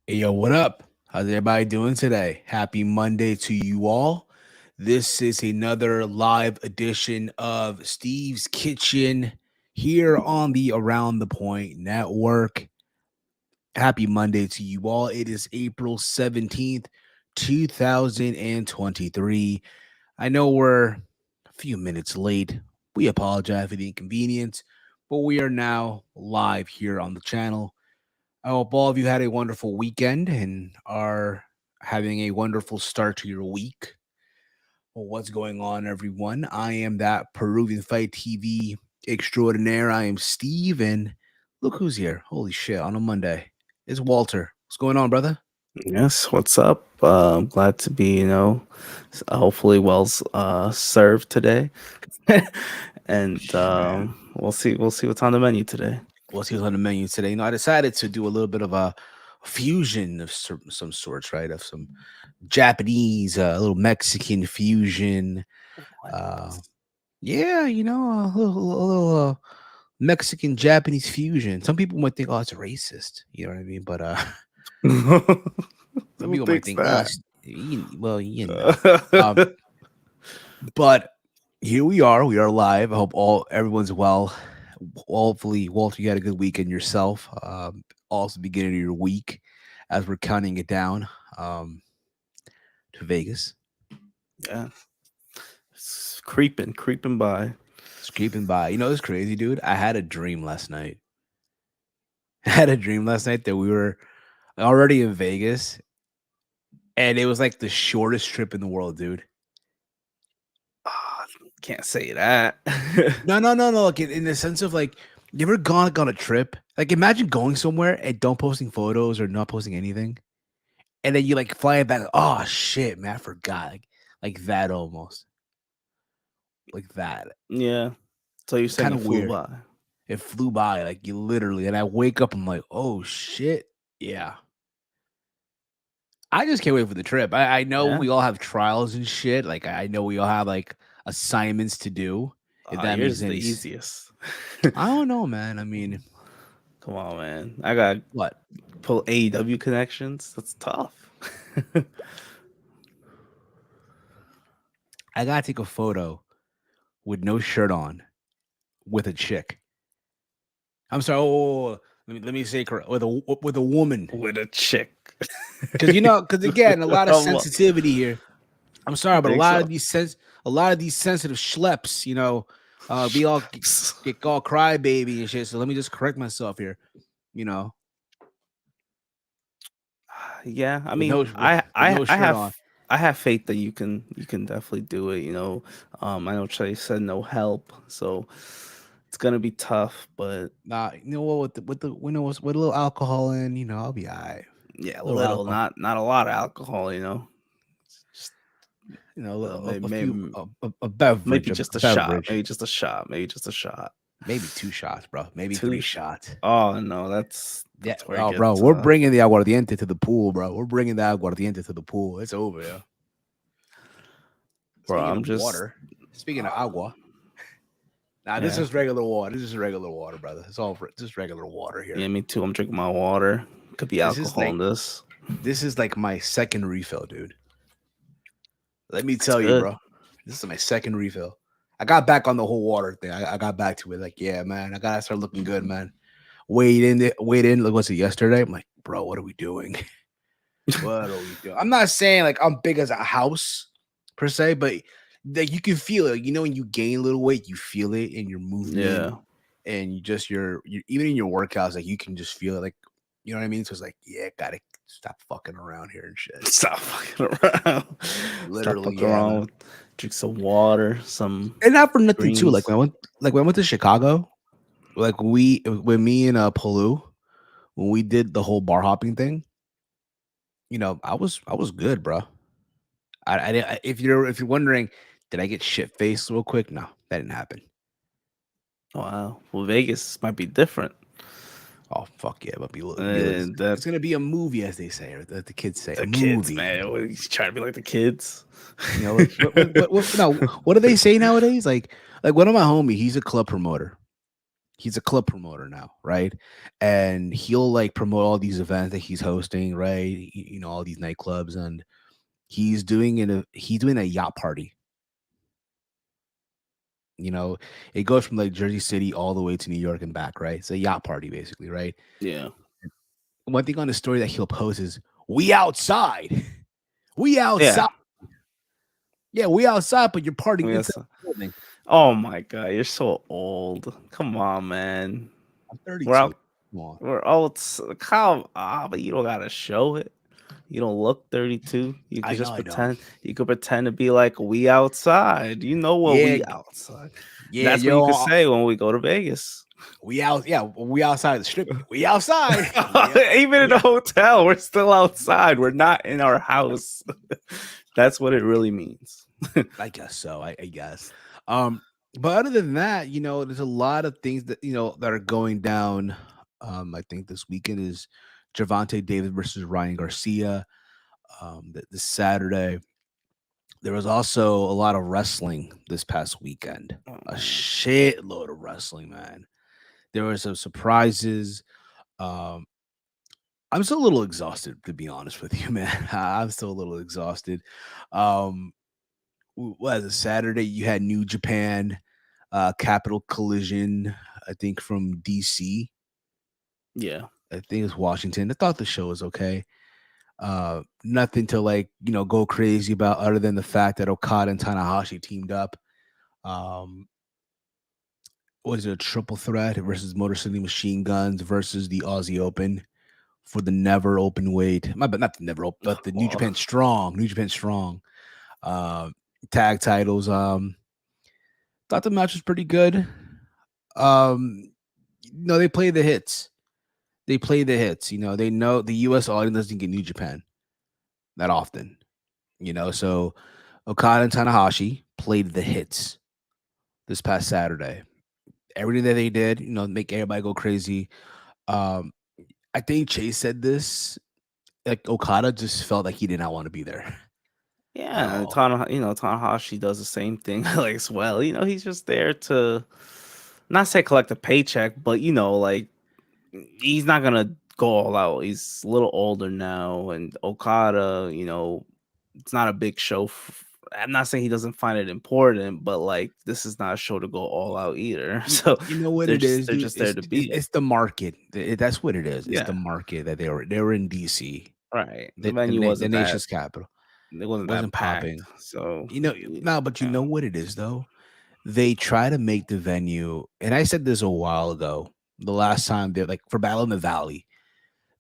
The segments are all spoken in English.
Hey, yo, what up? How's everybody doing today? Happy Monday to you all. This is another live edition of Steve's Kitchen here on the Around the Point Network. Happy Monday to you all. It is April 17th, 2023. I know we're a few minutes late. We apologize for the inconvenience, but we are now live here on the channel. I hope all of you had a wonderful weekend and are having a wonderful start to your week. Well, what's going on, everyone? I am that Peruvian Fight TV extraordinaire. I am Steve, and look who's here. Holy shit, on a Monday. It's Walter. What's going on, brother? Yes, what's up? I'm glad to be, hopefully served today, and Man. we'll see what's on the menu today. What's on the menu today? I decided to do a little bit of a fusion of some sorts, right? Of some Japanese, a little Mexican fusion. Uh, Yeah, a little Mexican Japanese fusion. Some people might think, oh, it's racist. You know what I mean? But some Who people might thinks think, oh, that? well, Um, but here we are. We are live. I hope everyone's well. Hopefully, Walter, you had a good weekend yourself. Also, beginning of your week as we're counting it down to Vegas. Yeah, it's creeping by. It's creeping by. It's crazy, dude. I had a dream last night. I had a dream last night that we were already in Vegas, and it was like the shortest trip in the world, dude. Ah, can't say that. No, no, no, no. Like in the sense of like, you ever gone like, on a trip? Like, imagine going somewhere and don't posting photos or not posting anything, and then you like fly back. Like, oh shit, man, I forgot. Like that almost, like that. Yeah, so you're saying Kind it of flew weird. by? It flew by, like you literally. And I wake up, I'm like, oh shit, yeah. I just can't wait for the trip. I know Yeah, we all have trials and shit. Like I know we all have like assignments to do. If that yours makes is the any easiest. I don't know, man. I mean, Come on, man. I got what? pull AEW connections. That's tough. I gotta take a photo with no shirt on with a chick. I'm sorry. Let me say correct with a woman. With a chick. Because again, a lot of Um, sensitivity here. I'm sorry, you but a think lot of so? these a lot of these sensitive schleps, be all get all crybaby and shit. So let me just correct myself here. You know, Yeah, I with mean, no with no I shirt have on. faith that you can definitely do it. I know Trey said no help, so it's gonna be tough. But Nah, you know what? With the with a little alcohol in, I'll be alright. yeah, A little little, alcohol, not a lot of alcohol. Just a maybe, few maybe a beverage, maybe a just a shot, beverage, maybe just a shot, maybe just a shot. maybe 2 shots, bro, maybe Two. 3 shots. Oh no, that's Yeah, where it oh, bro, gets. we're bringing the aguardiente to the pool, bro. We're bringing the aguardiente to the pool. It's over, yeah. Bro, Speaking I'm of just. water, speaking of Uh, agua, nah, this yeah, is regular water. This is regular water, brother. It's all just regular water yeah, here. me too. I'm drinking my water. Could be This is alcohol in like this. this is like my second refill, dude. Let me It's tell you, good. bro. This is my second refill. I got back on the whole water thing. I got back to it. Like, yeah, man, I gotta start looking good, man. Wait in. Like, was it yesterday? I'm like, bro, what are we doing? What are we doing? I'm not saying like I'm big as a house per se, but like you can feel it. When you gain a little weight, you feel it in your movement Yeah. and you just your even in your workouts, like you can just feel it. Like, you know what I mean? So it's like, yeah, gotta stop fucking around here and shit. Stop fucking around. Stop Literally, fucking yeah, around. man. Drink some water, some And not for nothing too. greens. Like when I went to Chicago, like when me and Palu, when we did the whole bar hopping thing, I was good, bro. If you're wondering, did I get shit faced real quick? No, that didn't happen. Wow. Well, Vegas might be different. Oh fuck yeah, but And that it's gonna be a movie, as they say, or the kids say, a the kids, movie. man. He's trying to be like the kids. What no, what do they say nowadays? Like one of my homie, he's a club promoter, He's a club promoter now, right? And he'll like promote all these events that he's hosting, right? All these nightclubs, and he's doing a yacht party. You know, it goes from like Jersey City all the way to New York and back, right? It's a yacht party basically, right? Yeah. One thing on the story that he'll post is we outside. We Yeah. outside. Yeah, we outside, but you're partying inside Yes. the building. Oh my god, you're so old. Come on, man. I'm We're 32. out. Come on. We're old. Come but you don't gotta show it. You don't look 32. You could I know just I don't. pretend. You could pretend to be like we outside. You know what Yeah, we outside. yeah, That's what you could yo, say when we go to Vegas. we out. Yeah, we outside the strip. We outside. We out. Even in We a out. hotel, we're still outside. We're not in our house. That's what it really means. I guess so. I guess. Um, but other than that, there's a lot of things that that are going down. I think this weekend is Javante Davis versus Ryan Garcia. This Saturday. There was also a lot of wrestling this past weekend. Oh A man. shitload of wrestling, man. There were some surprises. Um, I'm still a little exhausted, to be honest with you, man. I'm still a little exhausted. Um, what was it, Saturday? You had New Japan, Capital Collision, I think from DC. Yeah. I think it's Washington. I thought the show was okay. Nothing to like, go crazy about other than the fact that Okada and Tanahashi teamed up. Um, was it a triple threat versus Motor City Machine Guns versus the Aussie Open for the never open weight? But not the never open, but the Well, New Japan Strong uh, tag titles. Thought the match was pretty good. No, they play the hits. They play the hits. They know the U.S. audience doesn't get New Japan that often. So Okada and Tanahashi played the hits this past Saturday. Everything that they did, make everybody go crazy. Um, I think Chase said this. Like Okada just felt like he did not want to be there at yeah, all. Tanahashi does the same thing like as well. He's just there to not say collect a paycheck, but like he's not gonna go all out. He's a little older now, and Okada, it's not a big show. I'm not saying he doesn't find it important, but like this is not a show to go all out either. So You know what it is, they're dude? just there to be. It's the market. That's what it is. It's the Yeah, market that they were in DC, right. The the venue the wasn't that nation's capital. it wasn't that Wasn't packed, popping. so No, but you yeah, know what it is though? They try to make the venue, and I said this a while ago, the last time they like for Battle in the Valley,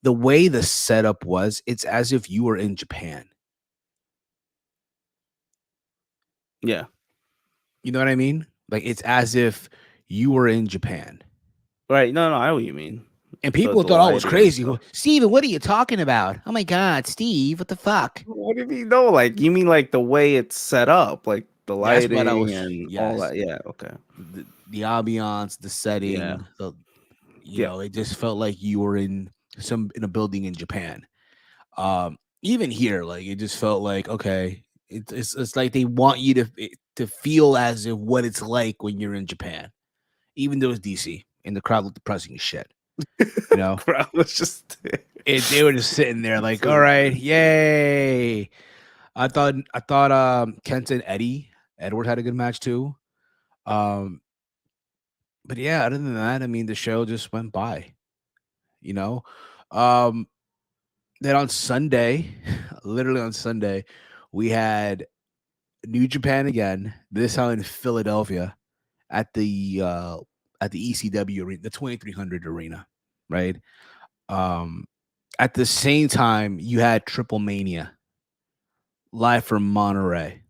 the way the setup was, it's as if you were in Japan. yeah, You know what I mean? Like it's as if you were in Japan. right. No, no, I know what you mean. And The people the thought, oh, it was lighting and crazy. stuff. Well, Steven, what are you talking about? Oh my God, Steve, what the fuck? What do you mean? No, like you mean like the way it's set up, like the That's what I lighting was, and all yes. that. Yeah, okay. The ambiance, the Yeah, setting, yeah. it just felt like you were in a building in Japan. Even here, like it just felt like okay, it's like they want you to feel as if what it's like when you're in Japan, even though it's DC and the crowd looked depressing as shit. You know, Crowd was just they were just sitting there like, all so right, yay. I thought Kenta and Eddie Edward had a good match too. Um, but yeah, other than that, I mean, the show just went by. You know, um, then on Sunday, literally on Sunday, we had New Japan again. This time in Philadelphia at the ECW arena, the 2300 arena, right? Um, at the same time, you had Triple Mania live from Monterey.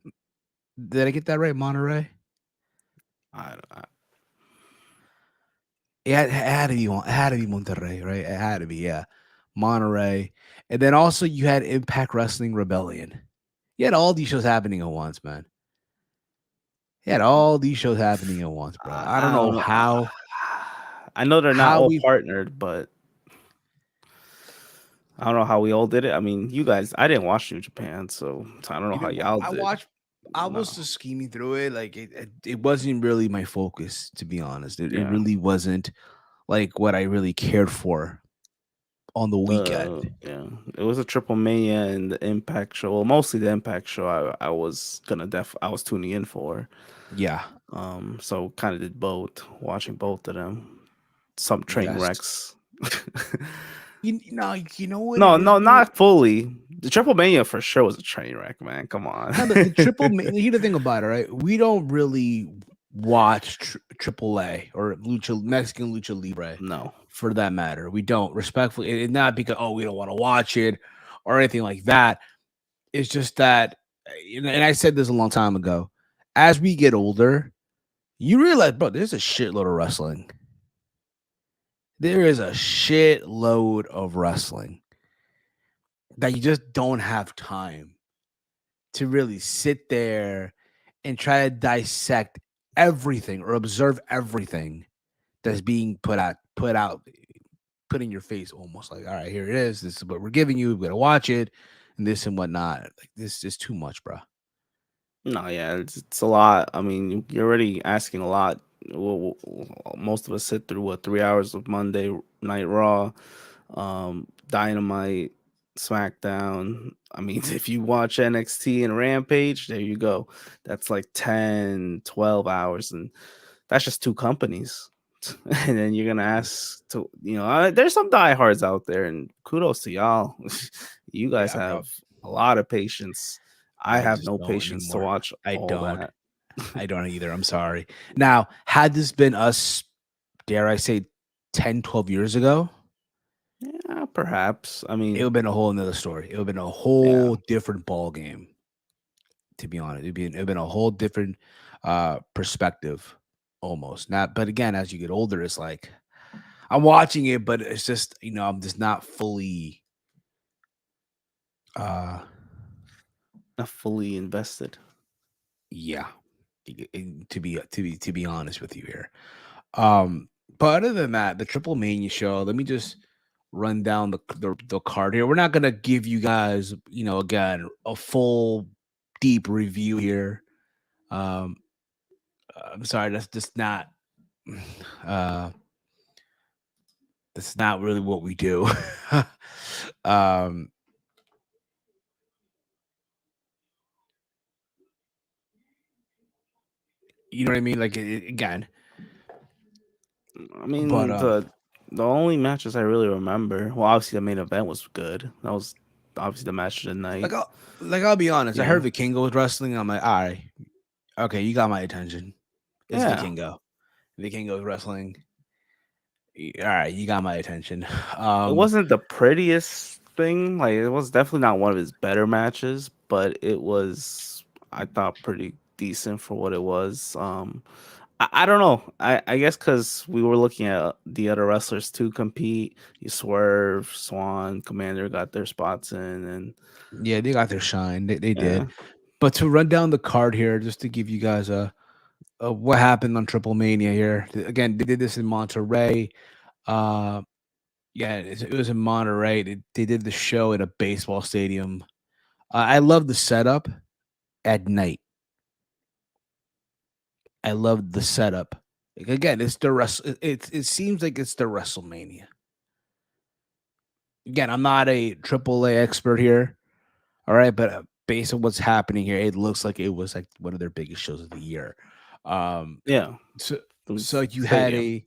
Did I get that right, Monterey? I Yeah, it had to be it had to be Monterrey, right? It had to be, yeah, Monterey. And then also you had Impact Wrestling Rebellion. You had all these shows happening at once, man. You had all these shows happening at once, bro. I don't I know don't know. I know they're not how all we partnered, but I don't know how we all did it. I mean, you guys, I didn't watch New Japan, so I don't know you how didn't wa- y'all I did. watched I No, was just scheming through it. Like it wasn't really my focus, to be honest. It yeah. really wasn't like what I really cared for on the weekend. Yeah, it was a Triple Mania and the Impact show. Well, mostly the Impact show. I was tuning in for. Yeah. So kind of did both, watching both of them. Some train Yes. wrecks. You know what it No, is, no, bro? not fully. The Triple Mania for sure was a train wreck, man. Come on. Now here's the thing about it, right? We don't really watch Triple A or Lucha Mexican Lucha Libre No, for that matter. We don't respectfully, and not because we don't want to watch it or anything like that. It's just that, and I said this a long time ago. As we get older, you realize, bro, there's a shitload of wrestling. There is a shitload of wrestling that you just don't have time to really sit there and try to dissect everything or observe everything that's being put in your face, almost like, all right, here it is. This is what we're giving you. We gotta watch it, and this and whatnot. Like this is too much, bro. no, yeah, it's a lot. I mean, you're already asking a lot. Most of us sit through what 3 hours of Monday Night Raw, Dynamite, SmackDown. I mean, if you watch NXT and Rampage, there you go. That's like 10, 12 hours, and that's just two companies. And then you're gonna ask to, there's some diehards out there, and kudos to y'all. You guys Yeah, bro. have a lot of patience. I I have just no don't patience to anymore. watch I all don't. that. I don't either. I'm sorry. Now, had this been us, dare I say, 10, 12 years ago, Yeah, perhaps. I it would mean, have been a whole another story. It would have been a yeah. whole different ball game. To be honest, it'd been a whole different perspective, almost. Not, but again, as you get older, it's like I'm watching it, but it's just I'm just not fully. uh Not fully invested. Yeah, to be honest with you here. Um, but other than that, the Triple Mania show. Let me just run down the card here. We're not gonna give you guys, again, a full deep review here. Um, I'm sorry, that's just not. Uh, that's not really what we do. um, you know what I mean? Like again, I but mean, the only matches I really remember. Well, obviously the main event was good. That was obviously the match of the like night. I'll be honest. I Yeah, heard Vikingo was wrestling. I'm like, all right, okay, you got my attention. It's yeah. Vikingo. Vikingo wrestling. All right, you got my attention. It wasn't the prettiest thing. Like it was definitely not one of his better matches, but it was, I thought, pretty decent for what it was. I don't know. I guess because we were looking at the other wrestlers to compete. You Swerve, Swan, Commander got their spots in, and Yeah, they got their shine. They did. yeah, But to run down the card here, just to give you guys a what happened on Triple Mania here. Again, they did this in Monterey. Uh, yeah, it was in Monterey. They did the show at a baseball stadium. I love the setup at night. I love the setup. Like, again, it's the it seems like it's the WrestleMania. Again, I'm not a Triple A expert here. All right, but based on what's happening here, it looks like it was like one of their biggest shows of the year. Um, yeah. so It so was you had stadium.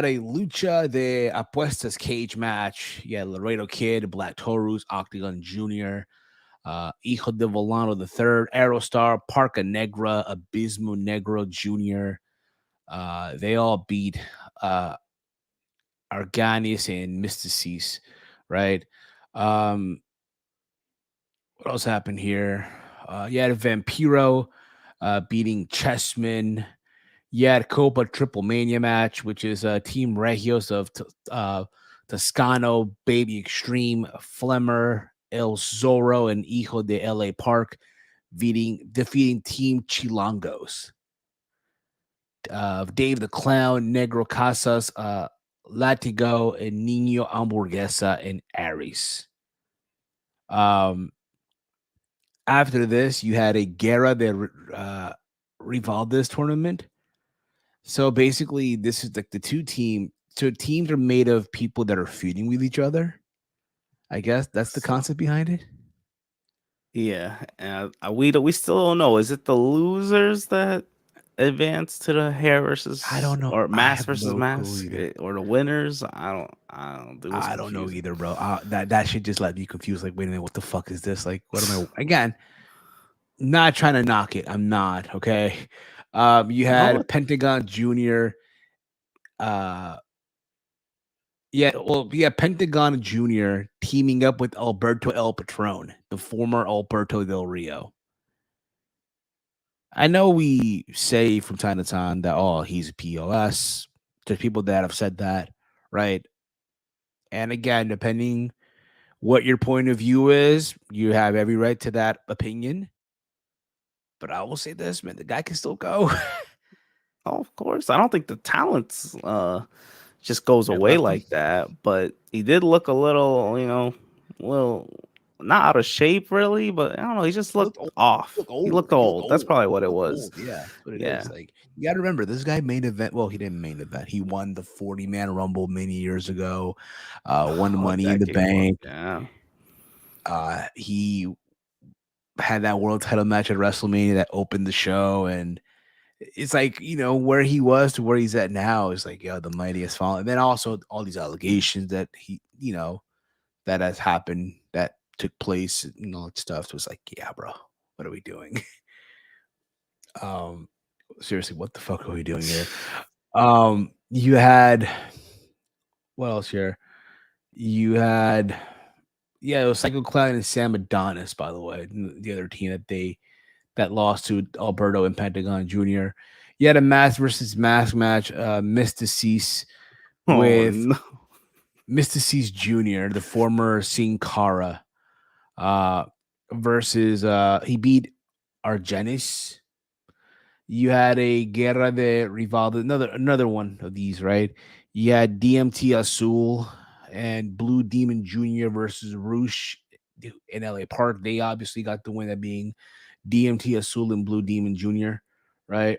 a lucha de apuestas cage match. Yeah, Laredo Kid, Black Taurus, Octagon Junior, Hijo de Volano the Third, Aerostar, Parca Negra, Abismo Negro Junior. They all beat uh Arganis and Mysticis, right? Um, what else happened here? You had Vampiro beating Chessman. You had Copa Triple Mania match, which is Team Regios of Toscano, Baby Extreme, Flemmer, El Zorro, and Hijo de LA Park, defeating Team Chilangos. Dave the Clown, Negro Casas, Latigo, and Nino Hamburguesa, and Aries. Um, After this, you had a Guerra de Rivaldes tournament. So basically, this is like the two team. So teams are made of people that are feuding with each other. I guess that's the So concept behind it. yeah, and we still don't know. Is it the losers that advance to the hair I versus don't know. or I mask have versus no clue mask, either. or the winners? I don't. It was I don't know confusing. either, bro. That should just let me confused. Like, wait a minute, what the fuck is this? Like, what am I again? Not trying to knock it. I'm not okay. You No, had Pentagon Junior. Uh, yeah, Pentagon Junior teaming up with Alberto El Patron, the former Alberto Del Rio. I know we say from time to time that he's a POS. There's people that have said that, right? And again, depending what your point of view is, you have every right to that opinion. But I will say this, man, the guy can still go. oh, of course. I don't think the talents just goes Never away left him. like that. But he did look a little, little not out of shape really. But I don't know. He just He looked looked old. He off. looked He old. looked He looked old. That's old. probably what He it looked was. old. Yeah, that's what it Yeah. is. Like you got to remember, this guy main event. Well, he didn't main event. He won the 40-man Rumble many years ago. Won Oh, a Money in the decade ago. Bank. Yeah. He had that world title match at WrestleMania that opened the show, and it's like where he was to where he's at now is like the mightiest fall. And then also all these allegations that he that has happened that took place and all that stuff. So it's like, yeah, bro, what are we doing? um, seriously, what the fuck are we doing here? You had what else here? You had it was Psycho Clown and Sam Adonis, by the way, the other team that lost to Alberto and Pentagon Jr. You had a mask versus mask match, Mysticis Oh with no. Mysticis Jr., the former Sin Cara, uh, versus he beat Argenis. You had a Guerra de Rivaldo, another one of these, right? You had DMT Azul and Blue Demon Jr. versus Roosh in LA Park. They obviously got the win, that being DMT Azul and Blue Demon Jr., right?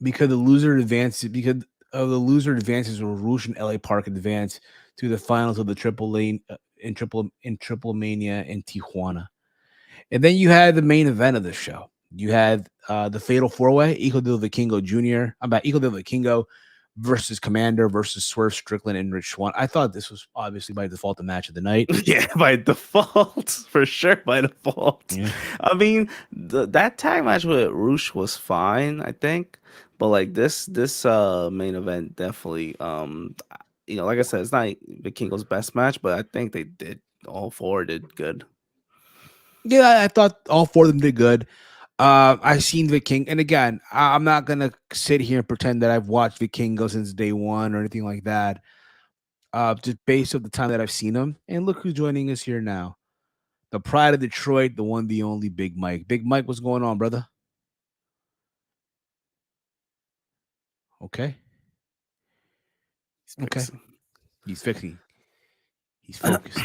Because of the loser advances, were Roosh and LA Park advance to the finals of the Triple Lane in Triple Mania in Tijuana. And then you had the main event of the show. You had the Fatal Four Way: Hijo del Vikingo Jr. About Hijo del Vikingo versus Commander versus Swerve Strickland and Rich Swann. I thought this was obviously by default the match of the night. Yeah, by default, for sure, by default. Yeah, I mean, that tag match with Roosh was fine, I think, but like this main event definitely, like I said, it's not Vikingo's best match, but I think they did all four did good. yeah. I thought all four of them did good. I've seen Viking, and again, I'm not gonna sit here and pretend that I've watched Vikingo since day one or anything like that. Just based on the time that I've seen him, and look who's joining us here now. The pride of Detroit, the one, the only Big Mike. Big Mike, what's going on, brother? Okay. He's Okay. fixing. He's fixing. He's focused.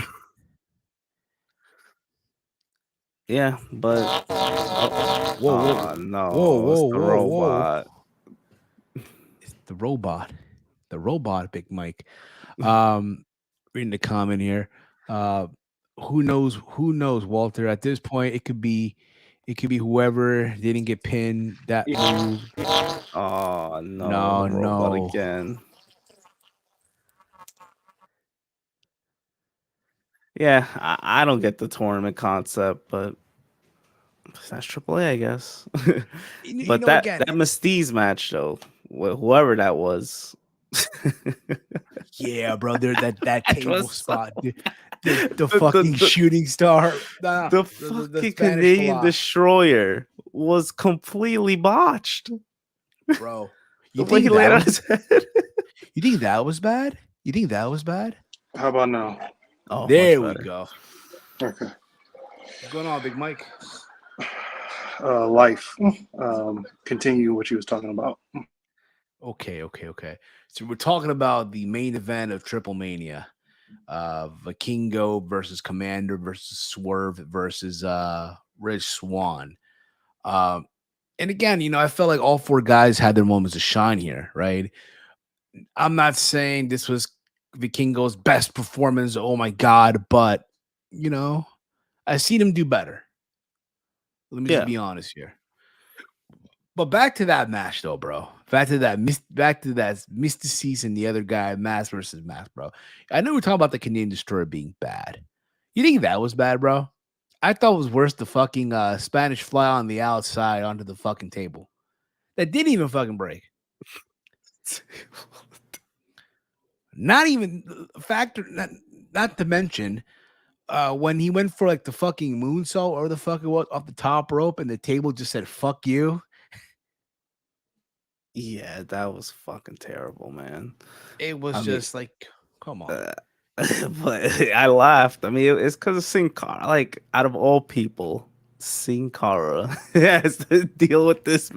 Yeah, but oh, Whoa, whoa, whoa, no, it's whoa, the whoa, whoa. robot. It's the robot. The robot, Big Mike. Um, reading the comment here. Uh who knows? Who knows, Walter? At this point, it could be whoever didn't get pinned that move. Oh no, the No, robot no. again. Yeah, I don't get the tournament concept, but that's AAA, I guess. But that Again, Mystique match though, whoever that was, yeah, bro. There that that table was so spot, the the, the fucking the shooting star, the the fucking Spanish Canadian fly, destroyer was completely botched. bro. The You way he think laid that out was his head. you think that was bad? You think that was bad? How about now? Oh, much There we better. go. Okay. What's going on, Big Mike? Life. Continue what you was talking about. Okay. So we're talking about the main event of Triple Mania. Vikingo versus Commander versus Swerve versus Rich Swann. And again, I felt like all four guys had their moments of shine here, right? I'm not saying this was Vikingo's best performance. Oh my God. But, I've seen him do better. Let me just Yeah. be honest here. But back to that match, though, bro. Back to that Mr. Cease and the other guy, Mass versus Mass, bro. I know we're talking about the Canadian Destroyer being bad. You think that was bad, bro? I thought it was worse the fucking Spanish fly on the outside onto the fucking table. That didn't even fucking break. Not even factor. Not to mention when he went for like the fucking moonsault or the fuck it was off the top rope, and the table just said "fuck you." Yeah, that was fucking terrible, man. It was just like, come on. But I laughed. I mean, it's because of Sin Cara. Like, out of all people, Sin Cara has to deal with this.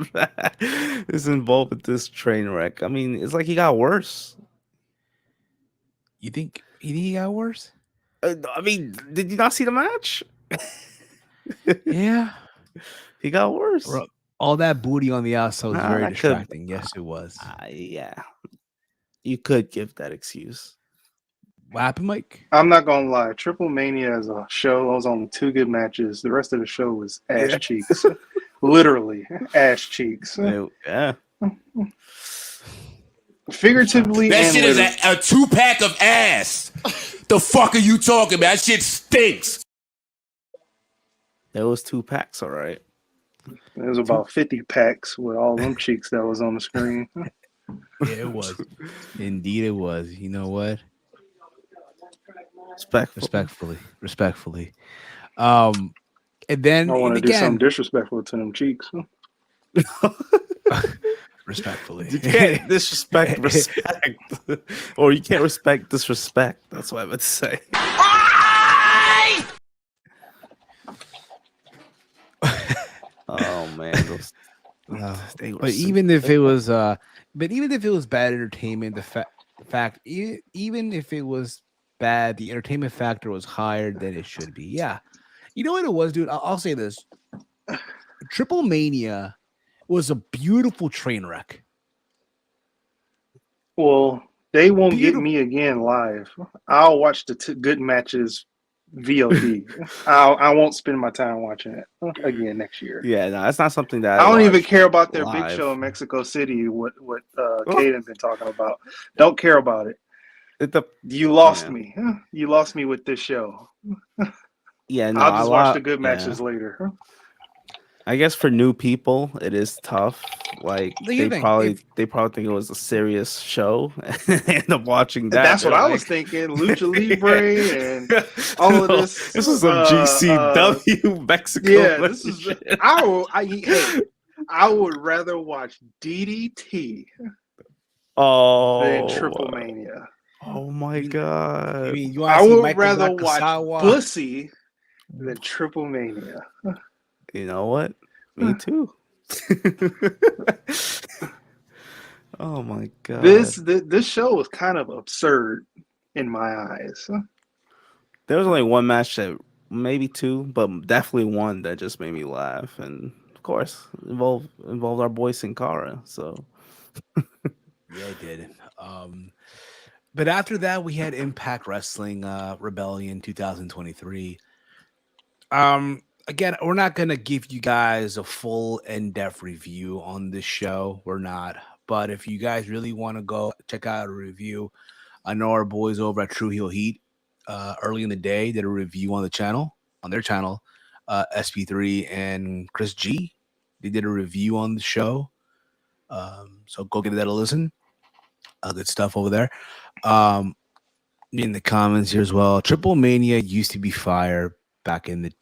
Is involved with this train wreck. I mean, it's like he got worse. You think he got worse? I mean, did you not see the match? Yeah, he got worse. Bro, all that booty on the outside was very distracting. Yes, it was. Yeah, you could give that excuse. What happened, Mike? I'm not gonna lie. Triple Mania as a show, I was on 2 good matches. The rest of the show was ass cheeks, literally ass cheeks. Yeah. Figuratively, that and shit is literally. a 2-pack of ass. The fuck are you talking about? That shit stinks. There was 2 packs, all right. There was about 50 packs with all them cheeks that was on the screen. Yeah, it was. Indeed, it was. You know what? Respectfully. And then I want to do something disrespectful to them cheeks. Respectfully. You can't disrespect respect. Or you can't respect disrespect. That's what I meant to say. Oh man, but even if it was bad entertainment, even if it was bad, the entertainment factor was higher than it should be. Yeah, you know what it was, dude. I'll say this: Triple Mania was a beautiful train wreck. Well, they won't get me again live. I'll watch the good matches VOD. I won't spend my time watching it again next year. Yeah, no, that's not something that I don't even care about their live. big show in Mexico City. What Caden's been talking about. Don't care about it. You lost me. You lost me with this show. Yeah, no, I'll just watch the good matches later. I guess for new people, it is tough. Like they probably think it was a serious show and end up watching that. That's what I was thinking. Lucha Libre and all of this. This is some GCW Mexico. Yeah, this is. I would rather watch DDT than Triple Mania. Oh my god! I would rather watch Bussy than Triple Mania. You know what? Me too. Oh my god! This show was kind of absurd in my eyes. There was only one match that, maybe 2, but definitely one that just made me laugh, and of course involved our boy Sin Cara. So yeah, it did. But after that, we had Impact Wrestling Rebellion 2023. Again, we're not going to give you guys a full in-depth review on this show. We're not. But if you guys really want to go check out a review, I know our boys over at True Heel Heat early in the day did a review on their channel, SP3 and Chris G. They did a review on the show. So go give that a listen. Good stuff over there. In the comments here as well. Triple Mania used to be fire back in the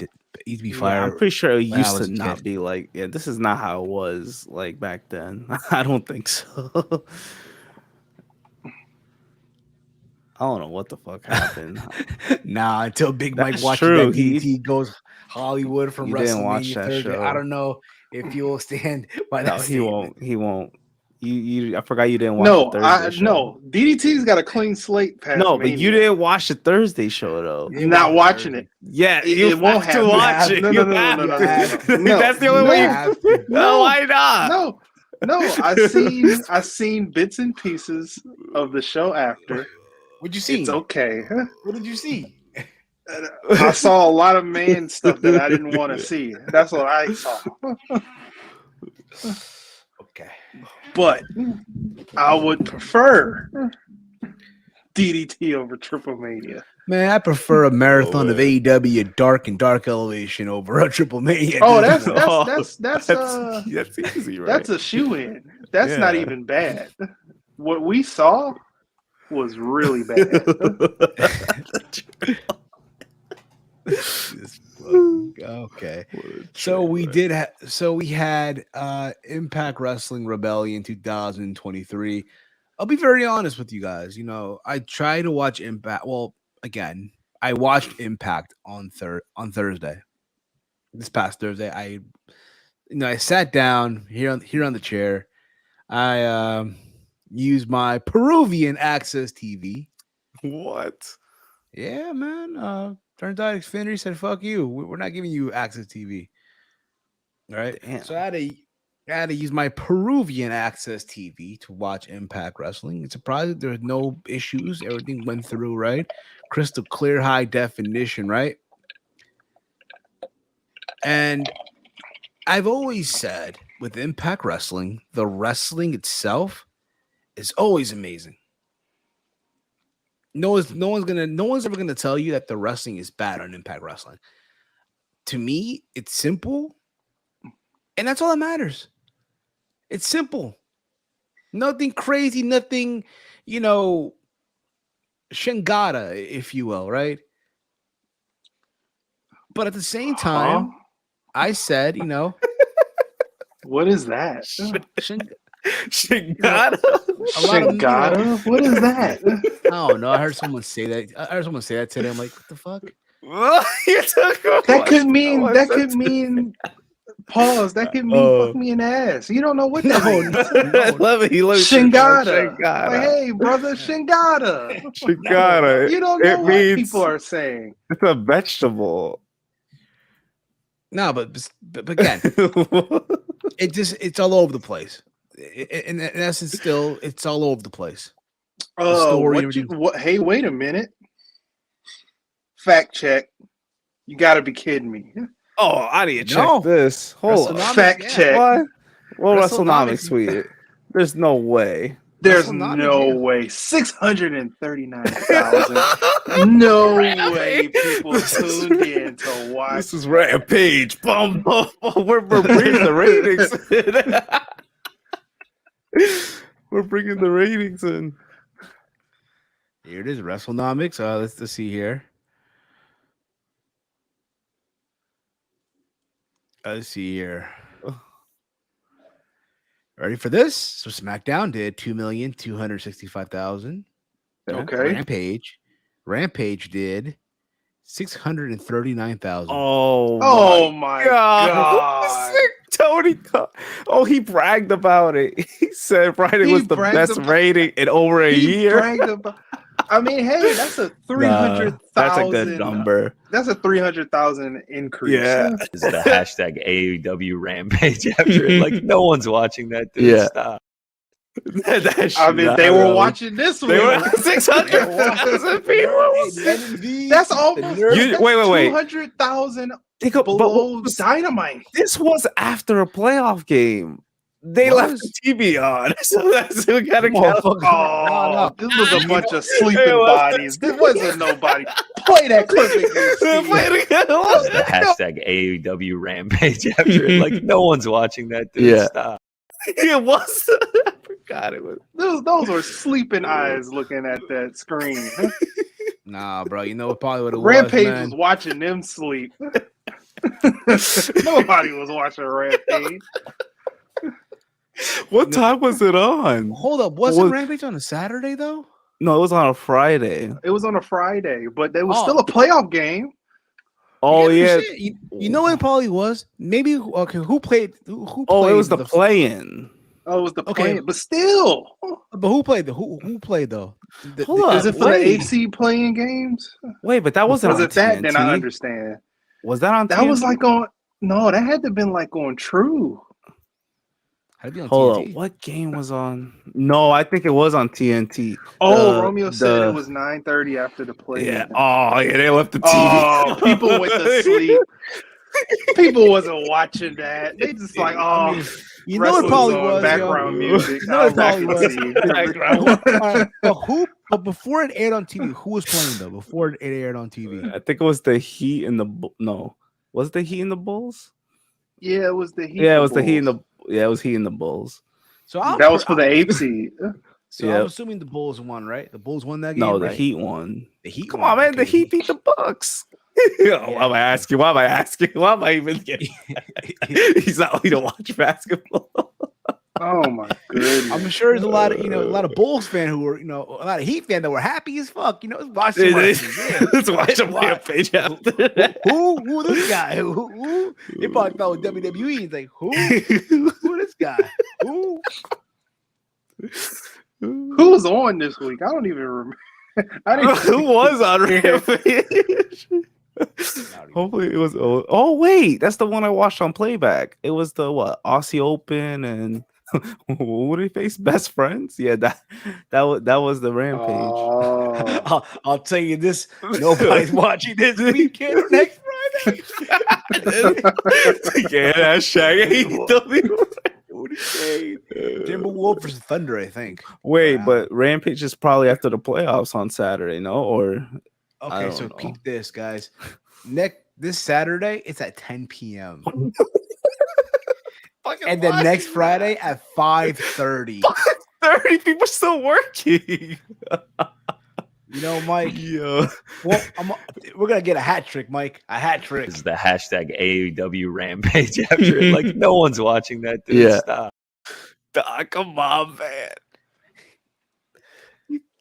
used to be fire. I'm pretty sure it used to not be like, this is not how it was like back then. I don't think so. I don't know what the fuck happened. Nah, until Big Mike watches that DT goes Hollywood from WrestleMania Thursday. I don't know if you'll stand by that. No, he won't. I forgot you didn't watch No, the Thursday show. no. DDT's got a clean slate past No, but you Mania. didn't watch the Thursday show though. You Not watch watching it. Yeah, It you won't have to happen. watch it. No, You no, no, have no, no, to. no, no. That's the only way you have to. No, why not? No. I seen bits and pieces of the show after. What'd you see? It's okay. What did you see? I saw a lot of man stuff that I didn't want to see. That's what I saw. Okay. But I would prefer DDT over Triple Mania. Man, I prefer a marathon of AEW dark elevation over a Triple Mania. Oh, dude. that's easy, right? that's a shoe-in. That's not even bad. What we saw was really bad. Okay. So we had Impact Wrestling Rebellion 2023. I'll be very honest with you guys. You know, I try to watch Impact. Well, again, I watched Impact on Thursday. This past Thursday, I sat down here on the chair. I used my Peruvian Access TV. What? Yeah, man. Turns out Xfinity said, "Fuck you. We're not giving you Access TV." All right. Damn. So I had to use my Peruvian Access TV to watch Impact Wrestling. It's surprising there's no issues. Everything went through right, crystal clear, high definition, right? And I've always said with Impact Wrestling, the wrestling itself is always amazing. No one's ever gonna tell you that the wrestling is bad on Impact Wrestling. To me, it's simple, and that's all that matters. It's simple, nothing crazy, nothing, Shingata, if you will, right? But at the same time, I said, What is that? Shingata? Shingata? What is that? I don't know. I heard someone say that today. I'm like, what the fuck? That could mean pause. That could mean fuck me in the ass. You don't know what that means. I love it. He loves Shingata. Like, hey, brother, Shingata. Shingata. You don't know what people are saying. It's a vegetable. No, but again, it's all over the place. In essence, still, it's all over the place. Hey, wait a minute. Fact check. You got to be kidding me. Oh, I need to check this. Hold on. Fact check. What? Well, WrestleNomics tweeted. There's no way. There's no way. 639,000. No way people tuned in to watch. This is Rampage. Boom, boom, boom. We're bringing the ratings in. We're bringing the ratings in. Here it is, WrestleNomics. Let's see here. Let's see here. Ready for this? So SmackDown did 2,265,000. Okay. Rampage did 639,000. Oh my God. Tony, he bragged about it. He said Friday was the best rating in over a year. I mean, hey, that's a 300,000. That's a good number. That's a 300,000 increase. Yeah. Is the hashtag AEW Rampage after it? Like, no one's watching that, dude. Yeah. Stop. I mean, they were watching this one. They were 600,000 people. That's almost wait. 200,000 below Dynamite. This was after a playoff game. They left the TV on, so that's we gotta count. Oh, this was a bunch of sleeping bodies. This wasn't nobody. Play that clip again. The hashtag AEW Rampage after it. Like, no one's watching that, dude. Yeah. Stop. It was. I forgot it was. Those were sleeping eyes looking at that screen. Nah, bro. You know probably what it Rampage was, was watching them sleep. Nobody was watching Rampage. What time was it on? Hold up. Wasn't Rampage on a Saturday, though? No, it was on a Friday. It was on a Friday, but there was still a playoff game. Oh, yeah. You know what it probably was? Maybe, okay, who played? Who played Oh, it was the play-in. Oh, it was the Okay. playing, but still. But who played? Who played though? Hold up. Is it for wait. the AC playing games? Wait, but that wasn't Was on it that? TNT. Then I understand. Was that on That TNT? was like on. No, that had to have been like on True. How to be on Hold TNT? up. What game was on? No, I think it was on TNT. Oh, Romeo said it was 9:30 after the play. Yeah. Oh, yeah. They left the TV. Oh, people went to sleep. People wasn't watching that. They just like, I oh, mean, you know it wrestling's probably on, was, background yo. music. You know I'll it probably wait and was. see. All right, but who? But before it aired on TV, who was playing though? Before it aired on TV, I think it was the Heat and the no. Was it the Heat and the Bulls? Yeah, it was the Heat. Yeah, it was the Heat and the it was Heat and the Bulls. so That was for the 8th seed. So Yeah. I'm assuming the Bulls won, right? The Bulls won that game. No, the right? Heat won. The Heat. Come won, on, man. The okay. Heat beat the Bucks. Why am I asking? Why am I asking? Why am I even getting? He's not. We don't watch basketball. Oh my goodness! I'm sure there's a lot of a lot of Bulls fan who were a lot of Heat fan that were happy as fuck. Watch the wrestling. Let's watch him play a page after. Who this guy? Who? They probably thought with WWE. It's like who this guy? Who? Who was on this week? I don't even remember. I didn't. Who was on Rampage? Hopefully it was. Oh wait, that's the one I watched on playback. It was the Aussie Open and what did he face? Best friends? Yeah, that was the Rampage. Oh. I'll tell you this: nobody's watching this weekend or next Friday. Yeah, hashtag AEW. What is saying? Timberwolves versus Thunder, I think. Wait, but Rampage is probably after the playoffs on Saturday, no? Or okay, so peep this, guys. This Saturday, it's at 10 p.m. and then next Friday at 5:30. 30 people still working. Mike. Yeah. Well, we're gonna get a hat trick, Mike. A hat trick. This is the hashtag AEW Rampage after it. Like no one's watching that. Dude. Yeah. Stop. Come on, man.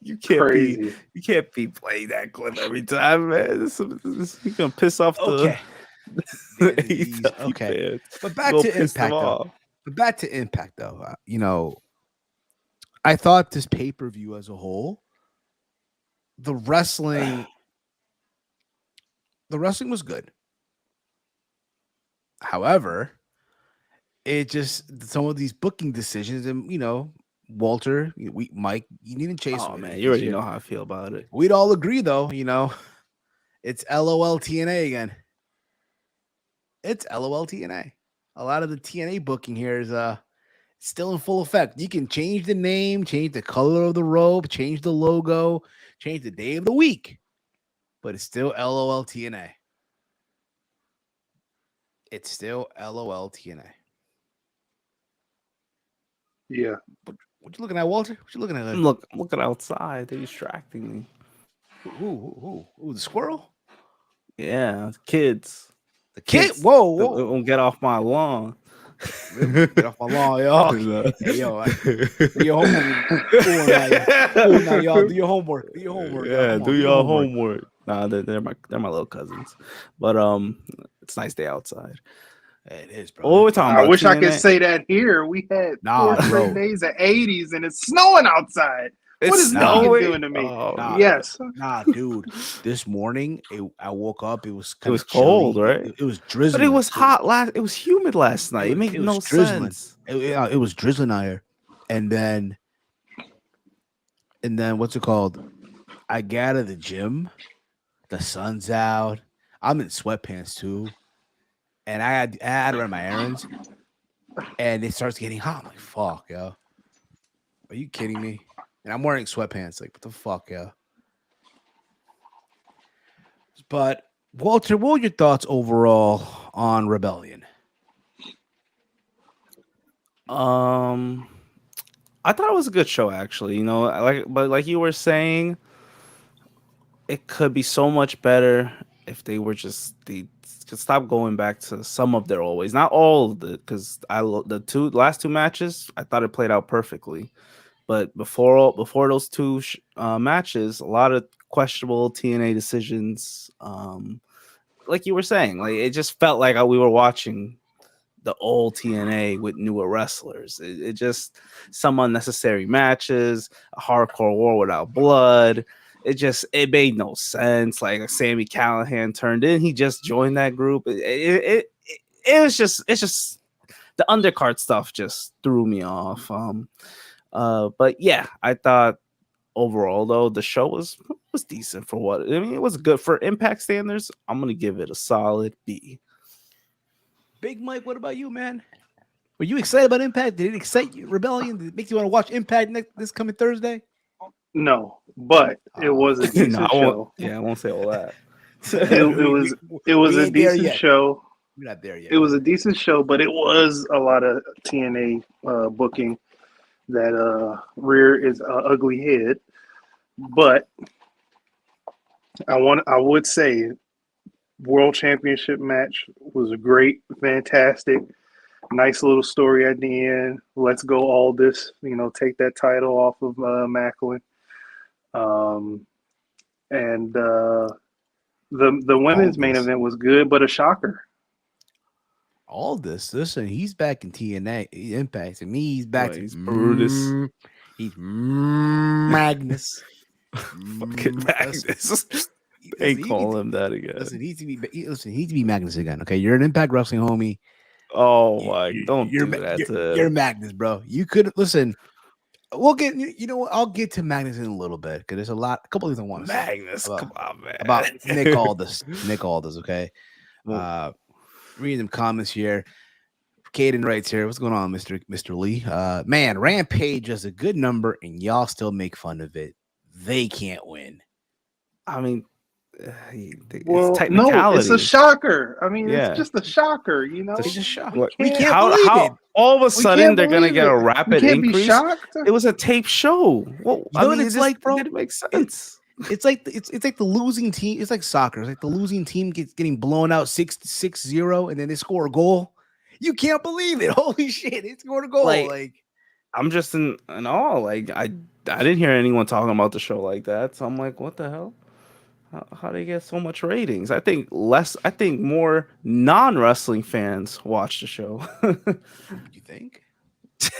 You can't be playing that clip every time, man. This you're gonna piss off the okay. But back to Impact though. I thought this pay-per-view as a whole, the wrestling was good. However, it just some of these booking decisions, and Walter, Mike, you need to chase. Oh man, you already know how I feel about it. We'd all agree, though. It's LOL TNA again. It's LOL TNA. A lot of the TNA booking here is still in full effect. You can change the name, change the color of the robe, change the logo, change the day of the week, but it's still LOL TNA. It's still LOL TNA. Yeah. What you looking at, Walter? What you looking at? I'm looking outside. They're distracting me. Ooh, the squirrel? Yeah, kids. The kid? Whoa. Don't get off my lawn. Get off my lawn, y'all. Hey, yo, do your homework. Now, y'all, do your homework. Do your homework. Yeah, do your homework. Nah, they're my little cousins. But it's a nice day outside. It is, bro. Oh, we're talking about I wish TNA. I could say that here. We had 4 straight days of 80s and it's snowing outside. What is snowing doing to me? Yes. Nah, dude. This morning, I woke up. It was cold, right? It was drizzling. But it was hot it was humid last night. It made no sense. It was drizzling out here. And then what's it called? I get out of the gym. The sun's out. I'm in sweatpants too. And I had to run my errands. And it starts getting hot. I'm like, fuck, yo. Are you kidding me? And I'm wearing sweatpants. Like, what the fuck, yo? But, Walter, what were your thoughts overall on Rebellion? I thought it was a good show, actually. But like you were saying, it could be so much better if they were they could stop going back to some of their always, not all of it, because the last two matches I thought it played out perfectly, but before those two matches, a lot of questionable TNA decisions. Like you were saying, like it just felt like we were watching the old TNA with newer wrestlers. It just some unnecessary matches, a hardcore war without blood. It made no sense. Like Sammy Callahan turned in, he just joined that group. It's just the undercard stuff just threw me off. But yeah, I thought overall though the show was decent for what I mean. It was good for Impact standards. I'm gonna give it a solid B. Big Mike, what about you, man? Were you excited about Impact? Did it excite you? Rebellion? Did it make you want to watch Impact this coming Thursday? No, but it was a decent No, show. I won't say all that. It was we a ain't there decent yet. show. We're not there yet. It was a decent show, but it was a lot of TNA booking that rear its ugly head. But I would say World Championship match was great, fantastic, nice little story at the end. Let's go all this, take that title off of Maclin. And the women's main event was good, but a shocker. All this, listen, he's back in TNA Impact, and me, he's back. He's Brutus. He's Magnus. Fucking Magnus. They call him that again. Listen, he needs to be Magnus again. Okay, you're an Impact Wrestling homie. Oh my! Don't do that. You're Magnus, bro. You could listen. We'll get. You know what? I'll get to Magnus in a little bit because there's a couple things I want to say. Magnus, come on, man. About Nick Aldis. Okay. Reading them comments here. Caden writes here, what's going on, Mr. Lee? Man, Rampage is a good number, and y'all still make fun of it. They can't win. I mean, well, no, it's a shocker. I mean, it's just a shocker, It's a shock. We can't believe it. All of a sudden they're gonna get a rapid increase. Be shocked. It was a tape show. Well, it's like, bro. It didn't make sense. It's like the losing team. It's like soccer. It's like the losing team getting blown out 6-0, and then they score a goal. You can't believe it. Holy shit! It scored a goal. Like I'm just in awe. Like I didn't hear anyone talking about the show like that. So I'm like, what the hell? How do they get so much ratings? I think more non-wrestling fans watch the show. You think?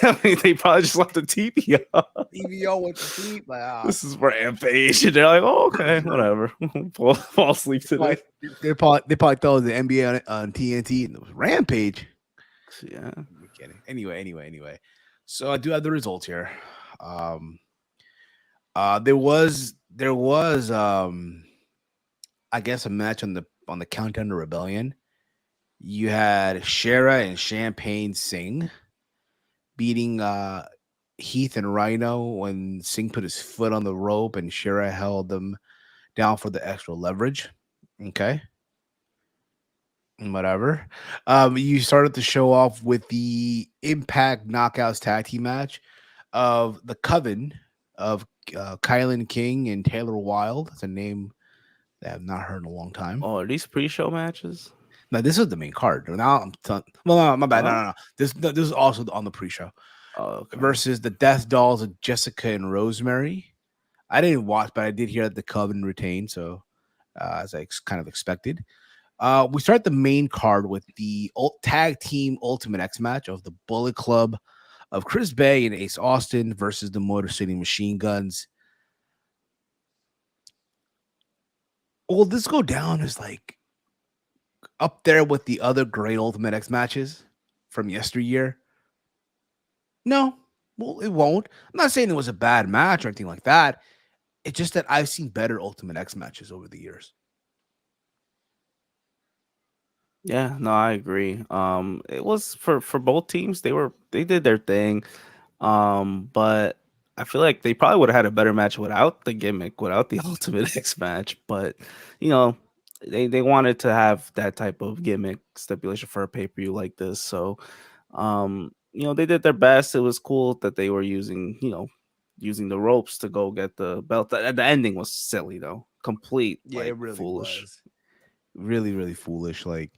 I mean, they probably just left the TV on. TVO went to sleep. Like, this is Rampage, and they're like, "Oh, okay, whatever." fall asleep today. They probably thought the NBA on TNT and it was Rampage. Yeah, I'm kidding. Anyway. So I do have the results here. There was I guess a match on the Countdown to Rebellion. You had Shera and Champagne Singh beating Heath and Rhino when Singh put his foot on the rope and Shera held them down for the extra leverage. Okay. Whatever. You started the show off with the Impact Knockouts tag team match of the Coven of Kylan King and Taylor Wilde. That's a name that I've not heard in a long time. Oh, are these pre-show matches? No, this is the main card. Now no, my bad. No. This is also on the pre-show. Oh, okay. Versus the Death Dolls of Jessica and Rosemary. I didn't watch, but I did hear that the Coven retained, so as I kind of expected. We start the main card with the tag team Ultimate X match of the Bullet Club of Chris Bay and Ace Austin versus the Motor City Machine Guns. Will this go down as like up there with the other great Ultimate X matches from yesteryear? No, well, it won't. I'm not saying it was a bad match or anything like that. It's just that I've seen better Ultimate X matches over the years. Yeah, no, I agree. It was for both teams. They did their thing. But I feel like they probably would have had a better match without the gimmick, without the Ultimate X match. But they wanted to have that type of gimmick stipulation for a pay-per-view like this. So they did their best. It was cool that they were using the ropes to go get the belt. The ending was silly though. Complete. Yeah, it really foolish. was. Really, really foolish. Like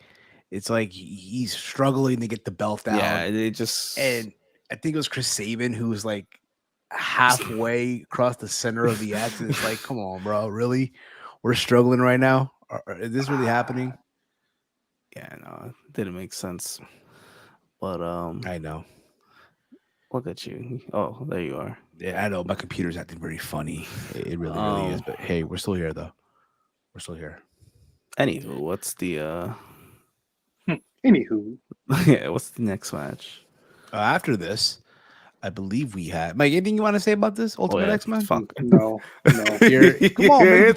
it's like he's struggling to get the belt down. Yeah, they just and I think it was Chris Sabin who was like halfway across the center of the X, and it's like, come on, bro, really? We're struggling right now. Is this really happening? Yeah, no, it didn't make sense. But I know. look at you. Oh, there you are. Yeah, I know. My computer's acting very funny. It really is. But hey, we're still here though. We're still here. Anywho, what's the Anywho, yeah, what's the next match? After this, I believe we had Mike. Anything you want to say about this Ultimate X-Men? Fuck. no. Come on, man. It's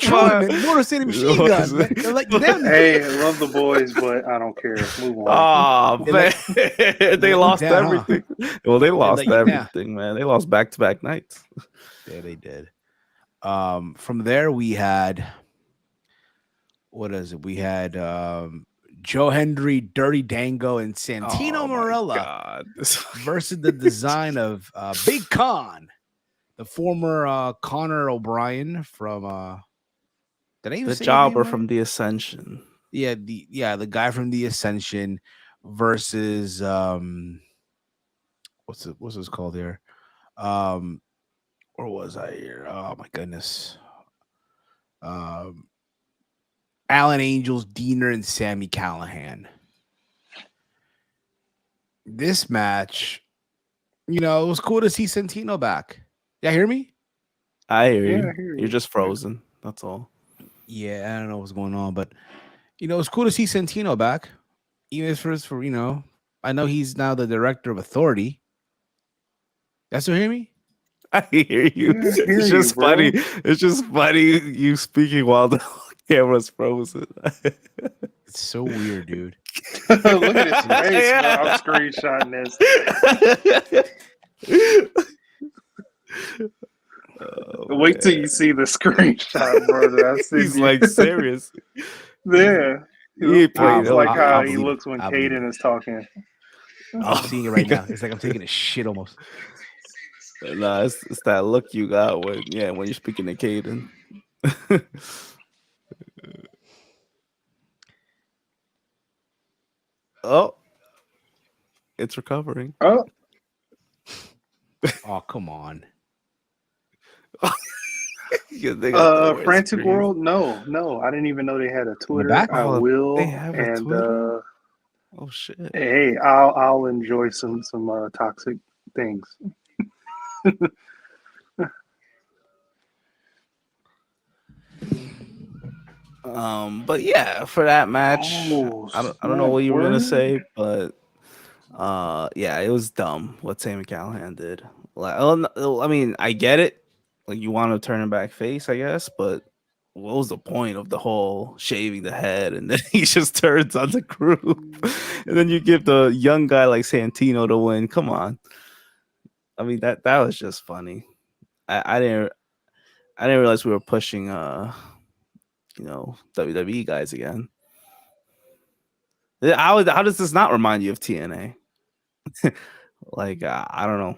Detroit, fine. man. Motor City Machine Guns, man. They're like them. Hey, love the boys, but I don't care. Move on. Oh They man, let they you lost down, huh? everything. Well, they lost let you down. everything, man. They lost back-to-back nights. Yeah, they did. From there we had what is it? We had Joe Hendry, Dirty Dango, and Santino Marella God. versus the design of Big Con, the former Connor O'Brien from did I even The say his jobber name right? from the Ascension. Yeah, the guy from the Ascension versus what's this called here? Where was I here? Oh my goodness. Alan Angels, Diener, and Sammy Callahan. This match, it was cool to see Santino back. Yeah, hear me? I hear you. Yeah, I hear You're you. just frozen. That's all. Yeah, I don't know what's going on, but it's cool to see Santino back. Even for I know he's now the director of Authority. That's what hear me? I hear you. Yeah, I hear It's just you, bro. funny. It's just funny you speaking while the camera's frozen. It's so weird, dude. Look at his face, bro. I'm screenshotting this. Wait till you see the screenshot, brother. He's like serious. Yeah. He ain't playing. It's like I'll how he believe it. looks when I'll believe Caden it. is talking. I'm seeing it right now. It's like I'm taking a shit almost. Nah, it's that look you got when you're speaking to Caden. Oh, it's recovering. Oh, Oh, come on. They got the worst Frantic screens. World? No. I didn't even know they had a Twitter. back? I Oh, will. they have a And Twitter? Oh shit. hey, I'll enjoy some toxic things. But yeah, for that match, Oh, I don't know what you were gonna snap, say, but yeah, it was dumb what Sammy Callahan did. Like, I mean, I get it. Like, you want to turn him back face, I guess, but what was the point of the whole shaving the head and then he just turns on the group, and then you give the young guy like Santino to win? Come on. I mean, that was just funny. I didn't realize we were pushing WWE guys again. How does this not remind you of TNA? Like, I don't know.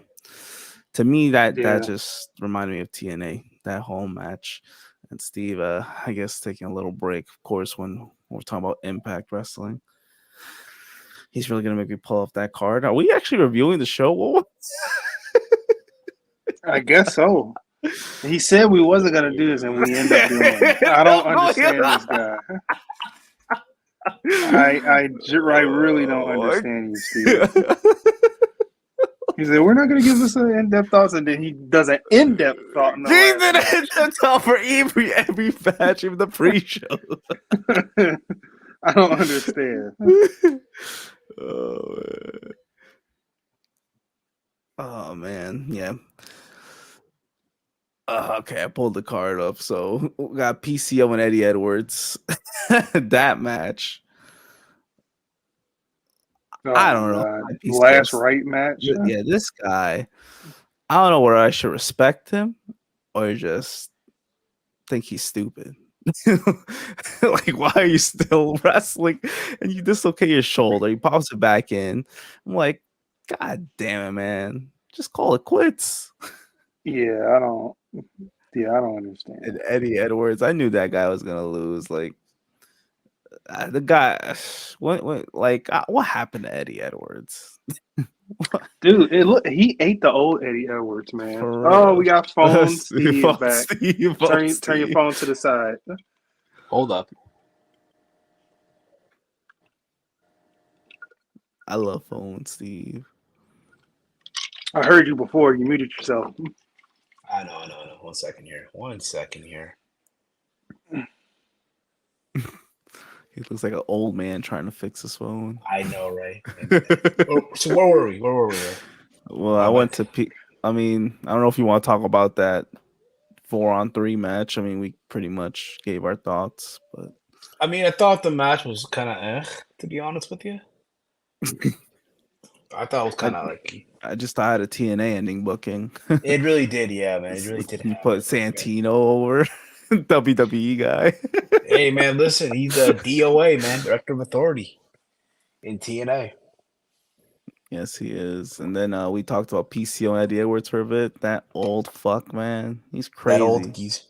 To me, that just reminded me of TNA, that whole match. And Steve, I guess taking a little break, of course, when we're talking about Impact Wrestling. He's really gonna make me pull off that card. Are we actually reviewing the show? What? I guess so. He said we wasn't gonna do this, and we end up doing it. I don't understand this guy. I really don't understand you, Steve. He said, we're not going to give us an in-depth thoughts, and then he does an in-depth thought. He did it for every match of the pre-show. I don't understand. Oh man, yeah. Okay, I pulled the card up. So we got PCO and Eddie Edwards. That match. Oh, I don't know. God. PCO's Last right match. Yeah, this guy. I don't know whether I should respect him or just think he's stupid. Like, why are you still wrestling? And you dislocate your shoulder, you pops it back in. I'm like, God damn it, man. Just call it quits. Yeah, I don't understand. And Eddie Edwards, I knew that guy was gonna lose. Like, the guy, what happened to Eddie Edwards? Dude, he ate the old Eddie Edwards, man. For Oh, real. we got phone. Steve Phone back. Steve, Turn your phone to the side. Hold up. I love phone Steve. I heard you before. You muted yourself. I know. 1 second here. 1 second here. He looks like an old man trying to fix his phone. I know, right? So where were we? Well, I went to I mean, I don't know if you want to talk about that 4-on-3 match. I mean, we pretty much gave our thoughts, but I mean, I thought the match was kind of to be honest with you. I thought it was kind of like I just thought I had a TNA ending booking. it really did, yeah, man. It really did. You put Santino over WWE guy. Hey, man, listen, he's a DOA, man, Director of Authority in TNA. Yes, he is. And then we talked about PCO and Eddie Edwards for a bit. That old fuck, man. He's crazy. That old geese.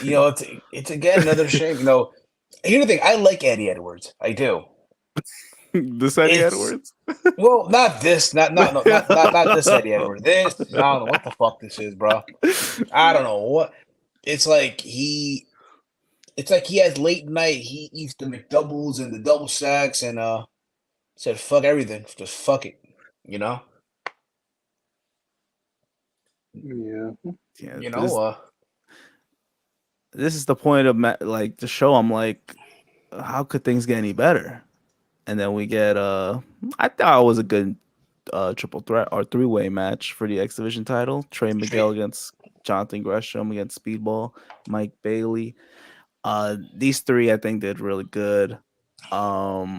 You know, it's again another shame. You know, here's the thing. I like Eddie Edwards. I do. This Eddie Edwards? Well, not this. Not this Eddie Edwards. This. I don't know what the fuck this is, bro. I don't know what. It's like he has late night. He eats the McDoubles and the double stacks and said fuck everything. Just fuck it. You know. Yeah. You know. This is the point of like the show. I'm like, how could things get any better? And then we get I thought it was a good triple threat or three-way match for the X Division title. Trey Miguel against Jonathan Gresham against Speedball, Mike Bailey. These three I think did really good. Yeah,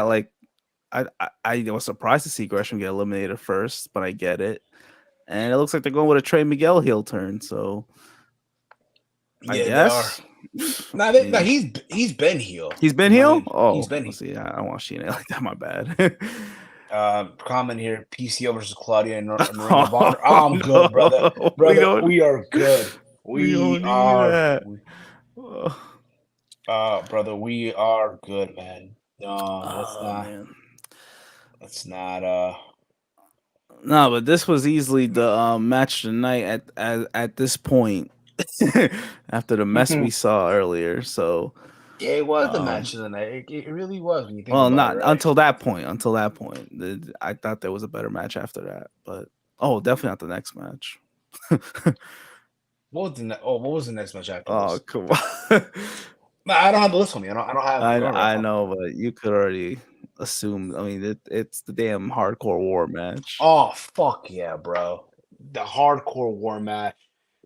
like I was surprised to see Gresham get eliminated first, but I get it. And it looks like they're going with a Trey Miguel heel turn, so I guess. No, he's been heel. He's been heel? Oh, he's been heel. See, I don't want Sheena like that. My bad. Comment here: PCO versus Claudia and Ring of Honor. I'm good, brother. We are good. We are. Brother, we are good, man. Let's not. No, but this was easily the match tonight at this point. After the mess we saw earlier, so yeah, it was the match of the night. It really was. When you think not it, right? until that point. I thought there was a better match after that, but definitely not the next match. What was the next match after? Oh, this? come on! No, I don't have the list on me. I don't have. I know, but you could already assume. I mean, it's the damn hardcore war match. Oh fuck yeah, bro! The hardcore war match.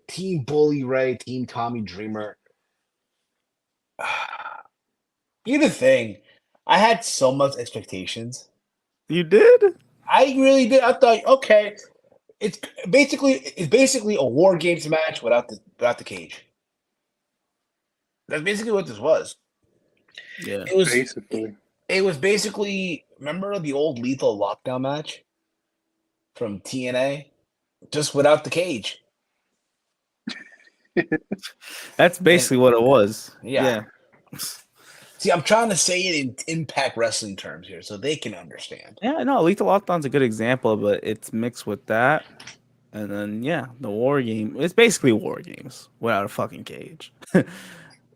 Team Bully Ray, Team Tommy Dreamer. Here's the thing. I had so much expectations. You did? I really did. I thought, okay, it's basically a War Games match without the cage. That's basically what this was. Yeah. It was basically remember the old Lethal Lockdown match from TNA? Just without the cage. That's basically what it was. Yeah. See, I'm trying to say it in Impact Wrestling terms here so they can understand. Yeah, no, Lethal Lockdown's a good example, but it's mixed with that. And then, the War Game. It's basically War Games without a fucking cage.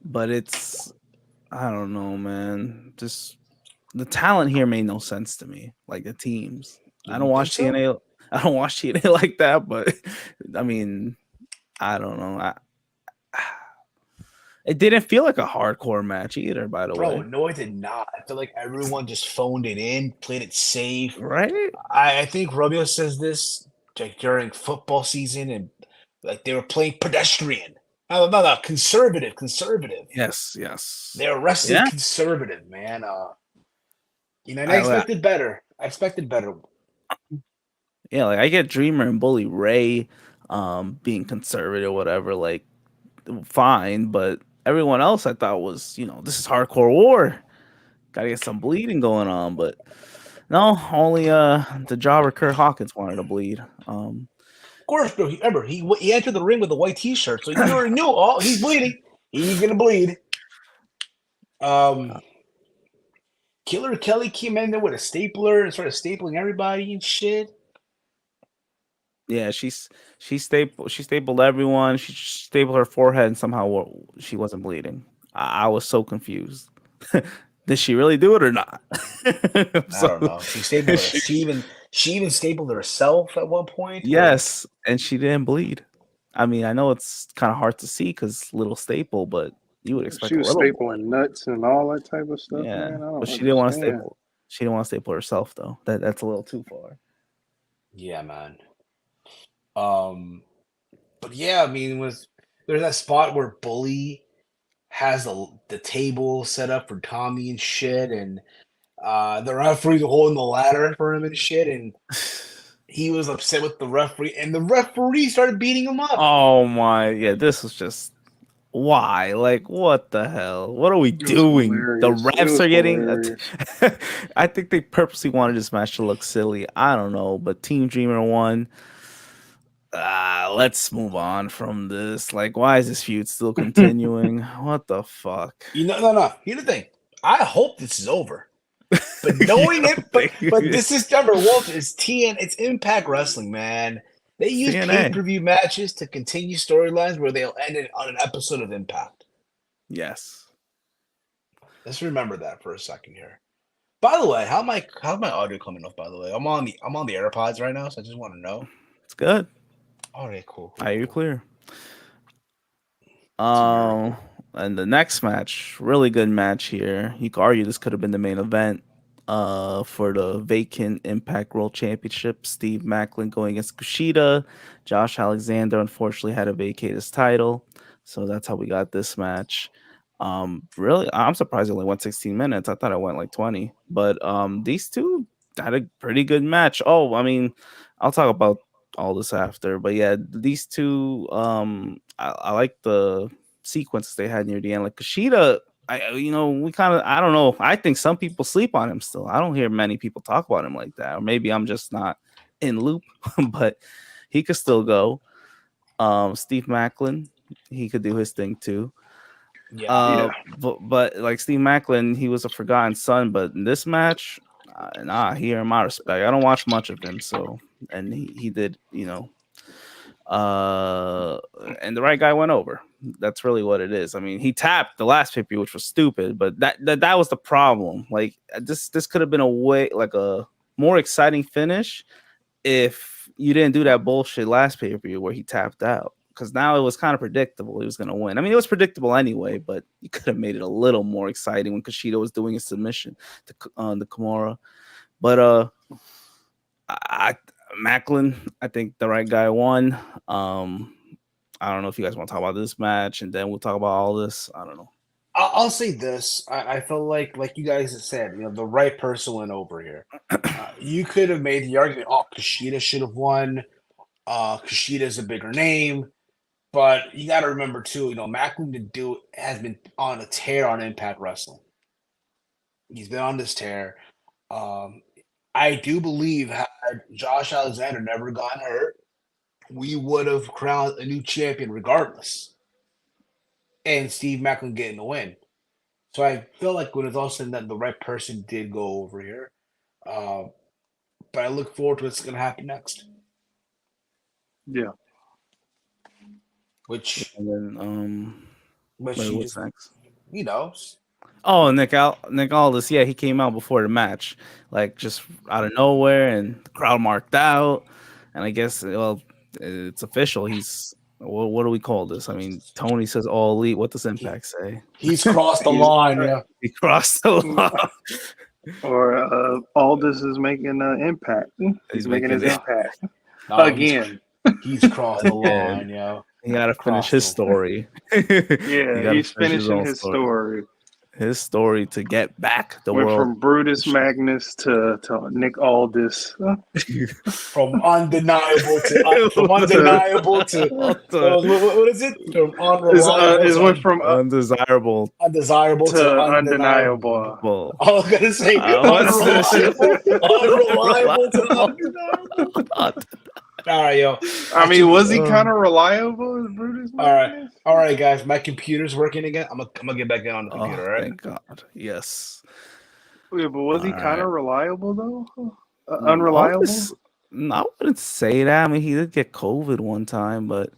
But it's, I don't know, man. Just the talent here made no sense to me. Like the teams. I don't watch TNA. I don't watch TNA like that, but I mean, I don't know. It didn't feel like a hardcore match either, by the way. Bro, no, it did not. I feel like everyone just phoned it in, played it safe. Right? I think Romeo says this like during football season, and like they were playing pedestrian. No, conservative. Yes. They were wrestling conservative, man. And I expected better. Yeah, like I get Dreamer and Bully Ray being conservative, whatever, like fine, but everyone else I thought was, this is hardcore war. Gotta get some bleeding going on, but no, only the jobber Kurt Hawkins wanted to bleed. Of course, bro. Remember, he entered the ring with a white T-shirt, so you already knew. Oh, he's bleeding. He's gonna bleed. Killer Kelly came in there with a stapler and started stapling everybody and shit. Yeah, she stapled everyone. She stapled her forehead, and somehow she wasn't bleeding. I was so confused. Did she really do it or not? I don't know. She stapled her. She even stapled herself at one point. Yes, and she didn't bleed. I mean, I know it's kind of hard to see because little staple, but you would expect She a was little more. stapling nuts and all that type of stuff, Yeah, man. I don't but she didn't want to understand. staple. She didn't want to staple herself though. That's a little too far. Yeah, man. But yeah, I mean, there's that spot where Bully has the table set up for Tommy and shit, and the referee's holding the ladder for him and shit, and he was upset with the referee, and the referee started beating him up. Oh my, yeah, this was just why? Like, what the hell? What are we It was doing? The hilarious. It refs was are getting. hilarious. I think they purposely wanted this match to look silly. I don't know, but Team Dreamer won. Let's move on from this. Like, why is this feud still continuing? What the fuck? No. Here's the thing. I hope this is over. But knowing You it, don't but think- this is Denver Walter. It's Impact Wrestling, man. They use TNA. pay-per-view matches to continue storylines where they'll end it on an episode of Impact. Yes. Let's remember that for a second here. By the way, how's my audio coming off? By the way, I'm on the AirPods right now, so I just want to know. It's good. All right, cool. I hear you clear. miracle. And the next match, really good match here. You could argue this could have been the main event for the vacant Impact World Championship. Steve Maclin going against Kushida. Josh Alexander unfortunately had to vacate his title. So that's how we got this match. Really, I'm surprised it only went 16 minutes. I thought it went like 20. But these two had a pretty good match. Oh, I mean, I'll talk about all this after. But yeah, these two, I like the sequences they had near the end. Like Kushida, I don't know. I think some people sleep on him still. I don't hear many people talk about him like that. Or maybe I'm just not in loop, but he could still go. Steve Maclin, he could do his thing too. Yeah. But like Steve Maclin, he was a forgotten son. But in this match, he earned my respect. I don't watch much of him, so and he did, and the right guy went over. That's really what it is. I mean, he tapped the last pay-per-view, which was stupid, but that was the problem. Like this could have been a more exciting finish if you didn't do that bullshit last pay-per-view where he tapped out. Because now it was kind of predictable he was going to win. I mean, it was predictable anyway, but you could have made it a little more exciting when Kushida was doing his submission to the Kimura. But Maclin, I think the right guy won. I don't know if you guys want to talk about this match, and then we'll talk about all this. I don't know. I'll say this. I feel like you guys have said, the right person went over here. You could have made the argument, Kushida should have won. Kushida's a bigger name. But you got to remember, too, Maclin has been on a tear on Impact Wrestling. He's been on this tear. I do believe had Josh Alexander never gotten hurt, we would have crowned a new champion regardless. And Steve Maclin getting the win. So I feel like when it's all said and done, the right person did go over here. But I look forward to what's going to happen next. Yeah. Which And then what's next? Oh, Nick Aldis, yeah, he came out before the match, like just out of nowhere, and the crowd marked out. And I guess, it's official. He's what do we call this? I mean, Tony says all elite. What does Impact say? He's crossed the line. Yeah, he crossed the line. Or Aldis is making an impact. He's making his impact again. He's crossed the line, yo. He got to finish his story. Yeah, he's finishing his story. His story to get back the Went world. from Brutus Magnus to Nick Aldis. From undeniable to what is it? From unreliable. It went from undesirable to undeniable. I was gonna say unreliable to undeniable. All right, yo. I mean, was he kind of reliable as Brutus Magnus? All right, guys. My computer's working again. I'm gonna get back on the computer. All right. Thank God. Yes. Yeah, but was he kind of reliable though? Unreliable? No, I wouldn't say that. I mean, he did get COVID one time, but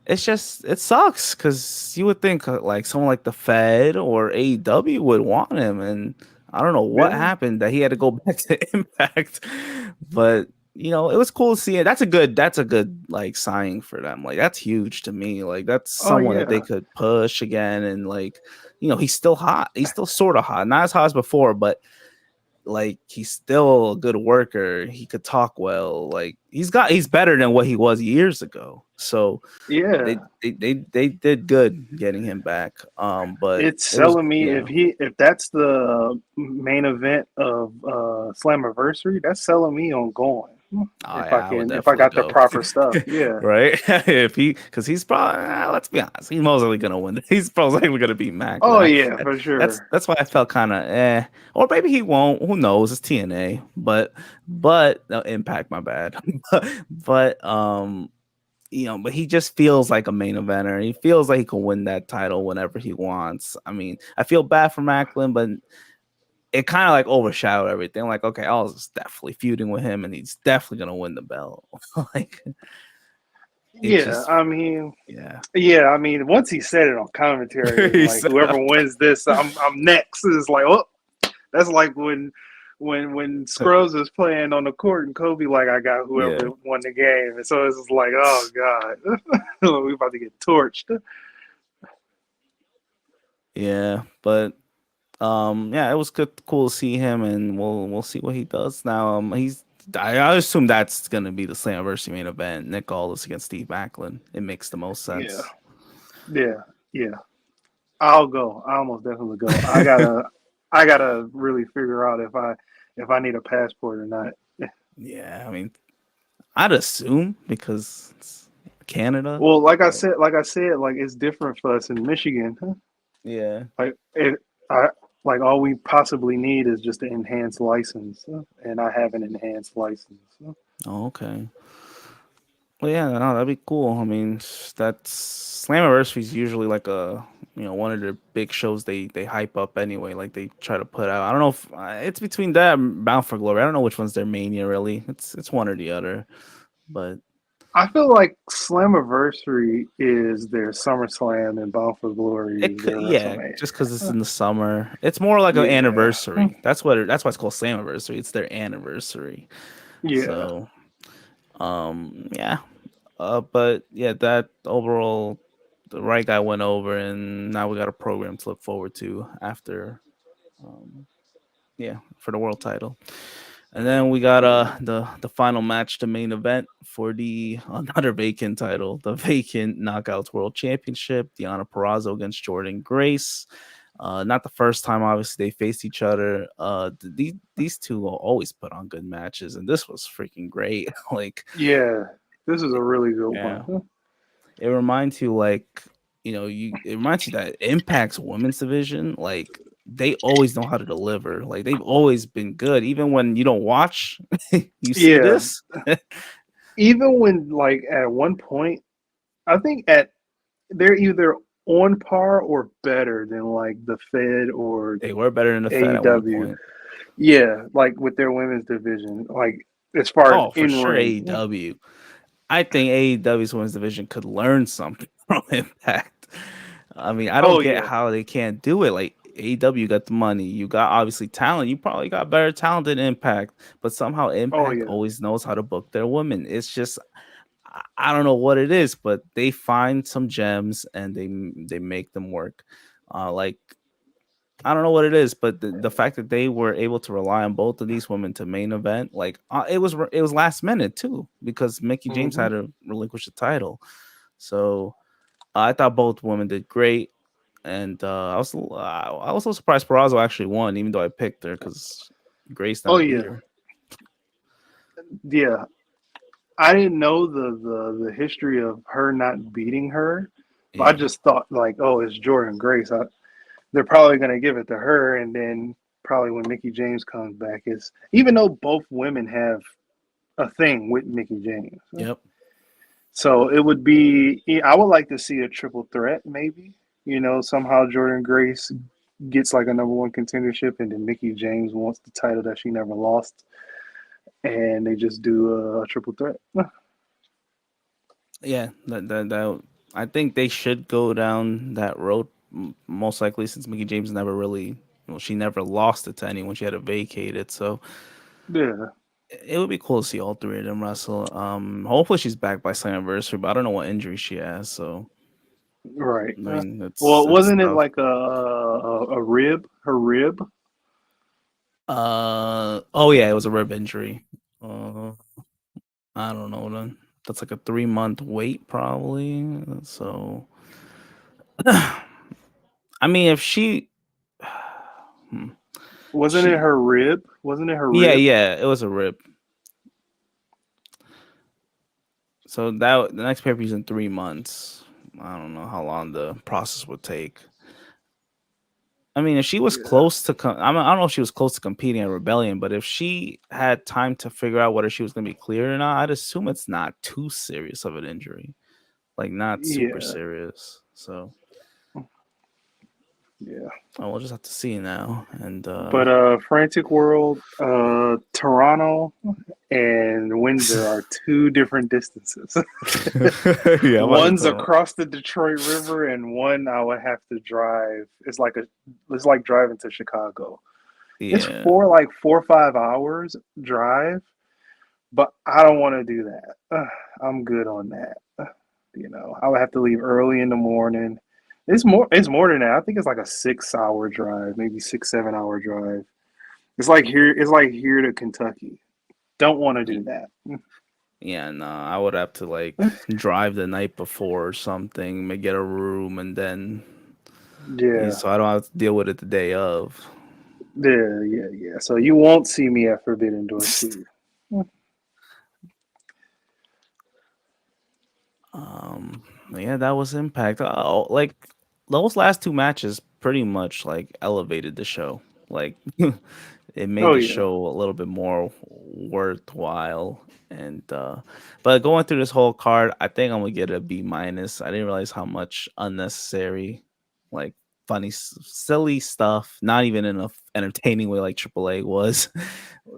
It's just it sucks because you would think like someone like the Fed or AEW would want him, and I don't know what Yeah. happened that he had to go back to Impact. But it was cool to see it. That's a good like signing for them. Like that's huge to me. Like that's Oh someone that they yeah. could push again, and like he's still hot. He's still sort of hot, not as hot as before, but like he's still a good worker. He could talk well. Like he's better than what he was years ago. So Yeah. they did good getting him back. But It's it was selling me if that's the main event of Slammiversary, that's selling me on going. oh yeah, I would If I definitely got the go. proper stuff. Yeah. Right? Because he's probably let's be honest, he's most likely gonna win. He's probably gonna beat Maclin. Oh yeah, for sure. That's why I felt kind of or maybe he won't. Who knows? It's TNA, but Impact, my bad. But he just feels like a main eventer. He feels like he can win that title whenever he wants. I mean, I feel bad for Maclin, but it kind of like overshadowed everything. Like, okay, I was definitely feuding with him, and he's definitely gonna win the belt. Like, it Yeah, just, I mean, yeah. I mean, once he said it on commentary, He like said, whoever wins this, I'm next. It's like, oh, that's like when Scrubs was playing on the court and Kobe, like I got whoever yeah, won the game, and so it's just like, oh god, we about to get torched. yeah, but yeah, it was cool to see him, and we'll see what he does now. I assume that's gonna be the Slammiversary main event. Nick Aldis against Steve Maclin. It makes the most Yeah, sense. yeah. I'll go. I almost definitely go. I gotta really figure out if I need a passport or not. Yeah, I mean, I'd assume because it's Canada. Well, But like it's different for us in Michigan. Huh? yeah. Like I like all we possibly need is just an enhanced license, and I have an enhanced license. Oh, okay. Well, yeah, no, that'd be cool. I mean, that's Slammiversary is usually like a one of the big shows they hype up anyway. Like they try to put out. I don't know if it's between that and Bound for Glory. I don't know which one's their mania really. It's one or the other. But I feel like Slammiversary is their SummerSlam and Bound for Glory it is could, their yeah, WrestleMania. just because it's in the summer. It's more like an Yeah, anniversary. That's why it's called Slammiversary. It's their anniversary. yeah, So yeah. But yeah, that overall, the right guy went over, and now we got a program to look forward to after, um, yeah, for the world title. And then we got yeah. the final match, the main event for the another vacant title, the vacant Knockouts World Championship. Deonna Purrazzo against Jordan Grace. Not the first time, obviously, they faced each other. These two will always put on good matches, and this was freaking great. Like, Yeah, this is a really good yeah. one. It reminds you like it reminds you that Impact's women's division, like they always know how to deliver. Like they've always been good. Even when you don't watch, you see Yeah, this. even when like at one point, I think they're either on par or better than like the Fed or They were better than the Fed at one AEW. point. Yeah, like with their women's division, like as far as Oh, for in sure, ring. AEW. I think AEW's women's division could learn something from Impact. I mean, I don't Oh get yeah, how they can't do it. Like AEW got the money, you got obviously talent. You probably got better talent than Impact, but somehow oh Impact yeah. always knows how to book their women. It's just I don't know what it is, but they find some gems and they make them work. Like I don't know what it is, but the fact that they were able to rely on both of these women to main event, like it was last minute too, because Mickey James Hmm. had to relinquish the title. So I thought both women did great, and I was so surprised Purrazzo actually won, even though I picked her because Grace Oh never beat yeah, her. yeah. I didn't know the history of her not beating her. But I Yeah, just thought like, oh, it's Jordan Grace. They're probably gonna give it to her, and then probably when Mickey James comes back, is even though both women have a thing with Mickey James. yep, So it would be, I would like to see a triple threat, maybe. Somehow Jordan Grace gets like a number one contendership, and then Mickey James wants the title that she never lost, and they just do a triple threat. yeah. I think they should go down that road, most likely, since Mickey James never really, she never lost it to anyone. She had to vacate it, so Yeah, it would be cool to see all three of them wrestle. Hopefully she's back by Slammiversary, but I don't know what injury she has, so right. I mean Well, it's wasn't it tough. like a rib? Her rib? Oh yeah, it was a rib injury. Uh, I don't know then. That's like a 3 month wait probably. So I mean, if she, hmm, Wasn't it she, her rib? Wasn't it her yeah, rib? yeah, it was a rib. So that the next pay per view's in 3 months. I don't know how long the process would take. I mean, if she was Yeah, close to, I don't know if she was close to competing at Rebellion, but if she had time to figure out whether she was going to be cleared or not, I'd assume it's not too serious of an injury, like not super yeah, serious. So yeah. we'll just have to see now. And But Frantic World, Toronto, and Windsor are two different distances. yeah, I'm about to One's tell. across the Detroit River, and one I would have to drive. It's like driving to Chicago. It's Yeah, for like 4 or 5 hours drive, but I don't want to do that. I'm good on that. I would have to leave early in the morning. It's more than that. I think it's like a 6 hour drive, maybe 6, 7 hour drive. It's like here to Kentucky. Don't want to do that. yeah, no, I would have to like drive the night before or something, get a room, and then Yeah. so I don't have to deal with it the day of. Yeah. So you won't see me at Forbidden Door 2. Yeah, that was Impact. Oh, like those last two matches pretty much like elevated the show. Like it made Oh the yeah. show a little bit more worthwhile. And but going through this whole card, I think I'm gonna get a B minus. I didn't realize how much unnecessary, like funny, silly stuff, not even in a entertaining way like AAA was,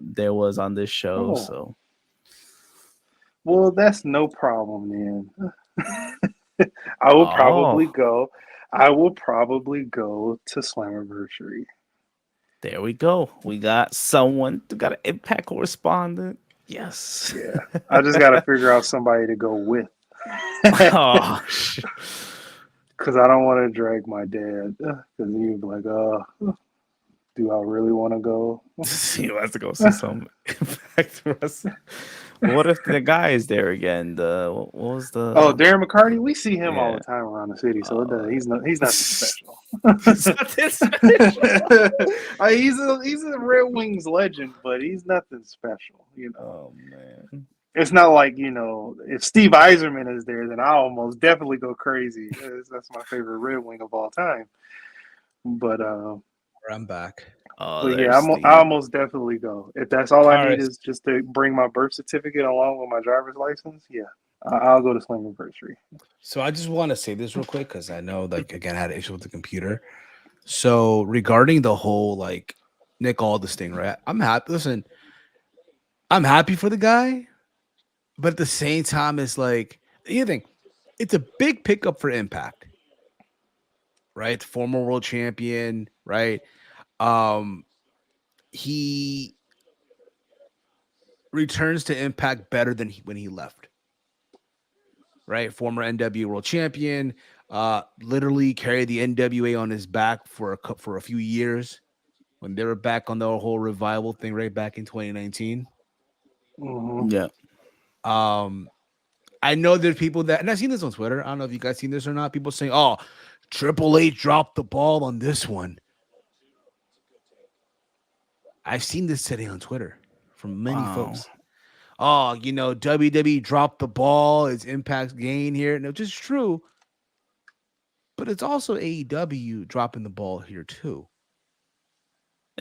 there was on this show. Oh. So Well, that's no problem then. I will probably oh, go. I will probably go to Slammiversary. there we go. We got someone. We got an Impact correspondent. Yes. Yeah. I just got to figure out somebody to go with. Oh, Because I don't want to drag my dad. Because he'd be like, do I really want to go? he has to go see some Impact wrestling. What if the guy is there again? What was Oh, the? Darren McCarty, we see him all Yeah. the time around the city, so he's nothing special. He's nothing special. He's a Red Wings legend, but he's nothing special. Oh man. It's not like if Steve Eiserman is there, then I'll almost definitely go crazy. That's my favorite Red Wing of all time. But I'm back. Oh, but yeah, there's I Steve. almost definitely go. If that's all I All need right. is just to bring my birth certificate along with my driver's license, yeah, I'll go to Slammiversary. So I just want to say this real quick because I know, like, again, I had an issue with the computer. So regarding the whole like Nick Aldis thing, right? I'm happy. Listen, I'm happy for the guy, but at the same time, it's like you think it's a big pickup for Impact, right? Former world champion, right? Um, he returns to Impact better than when he left, right? Former NW world champion, literally carried the NWA on his back for a few years when they were back on the whole revival thing, right back in 2019. Mm-hmm. Yeah. Um, I know there's people that, and I've seen this on Twitter. I don't know if you guys seen this or not. People saying, "Oh, Triple H dropped the ball on this one." I've seen this today on Twitter from many Wow. folks. Oh, WWE dropped the ball. It's Impact's gain here, which is true, but it's also AEW dropping the ball here too.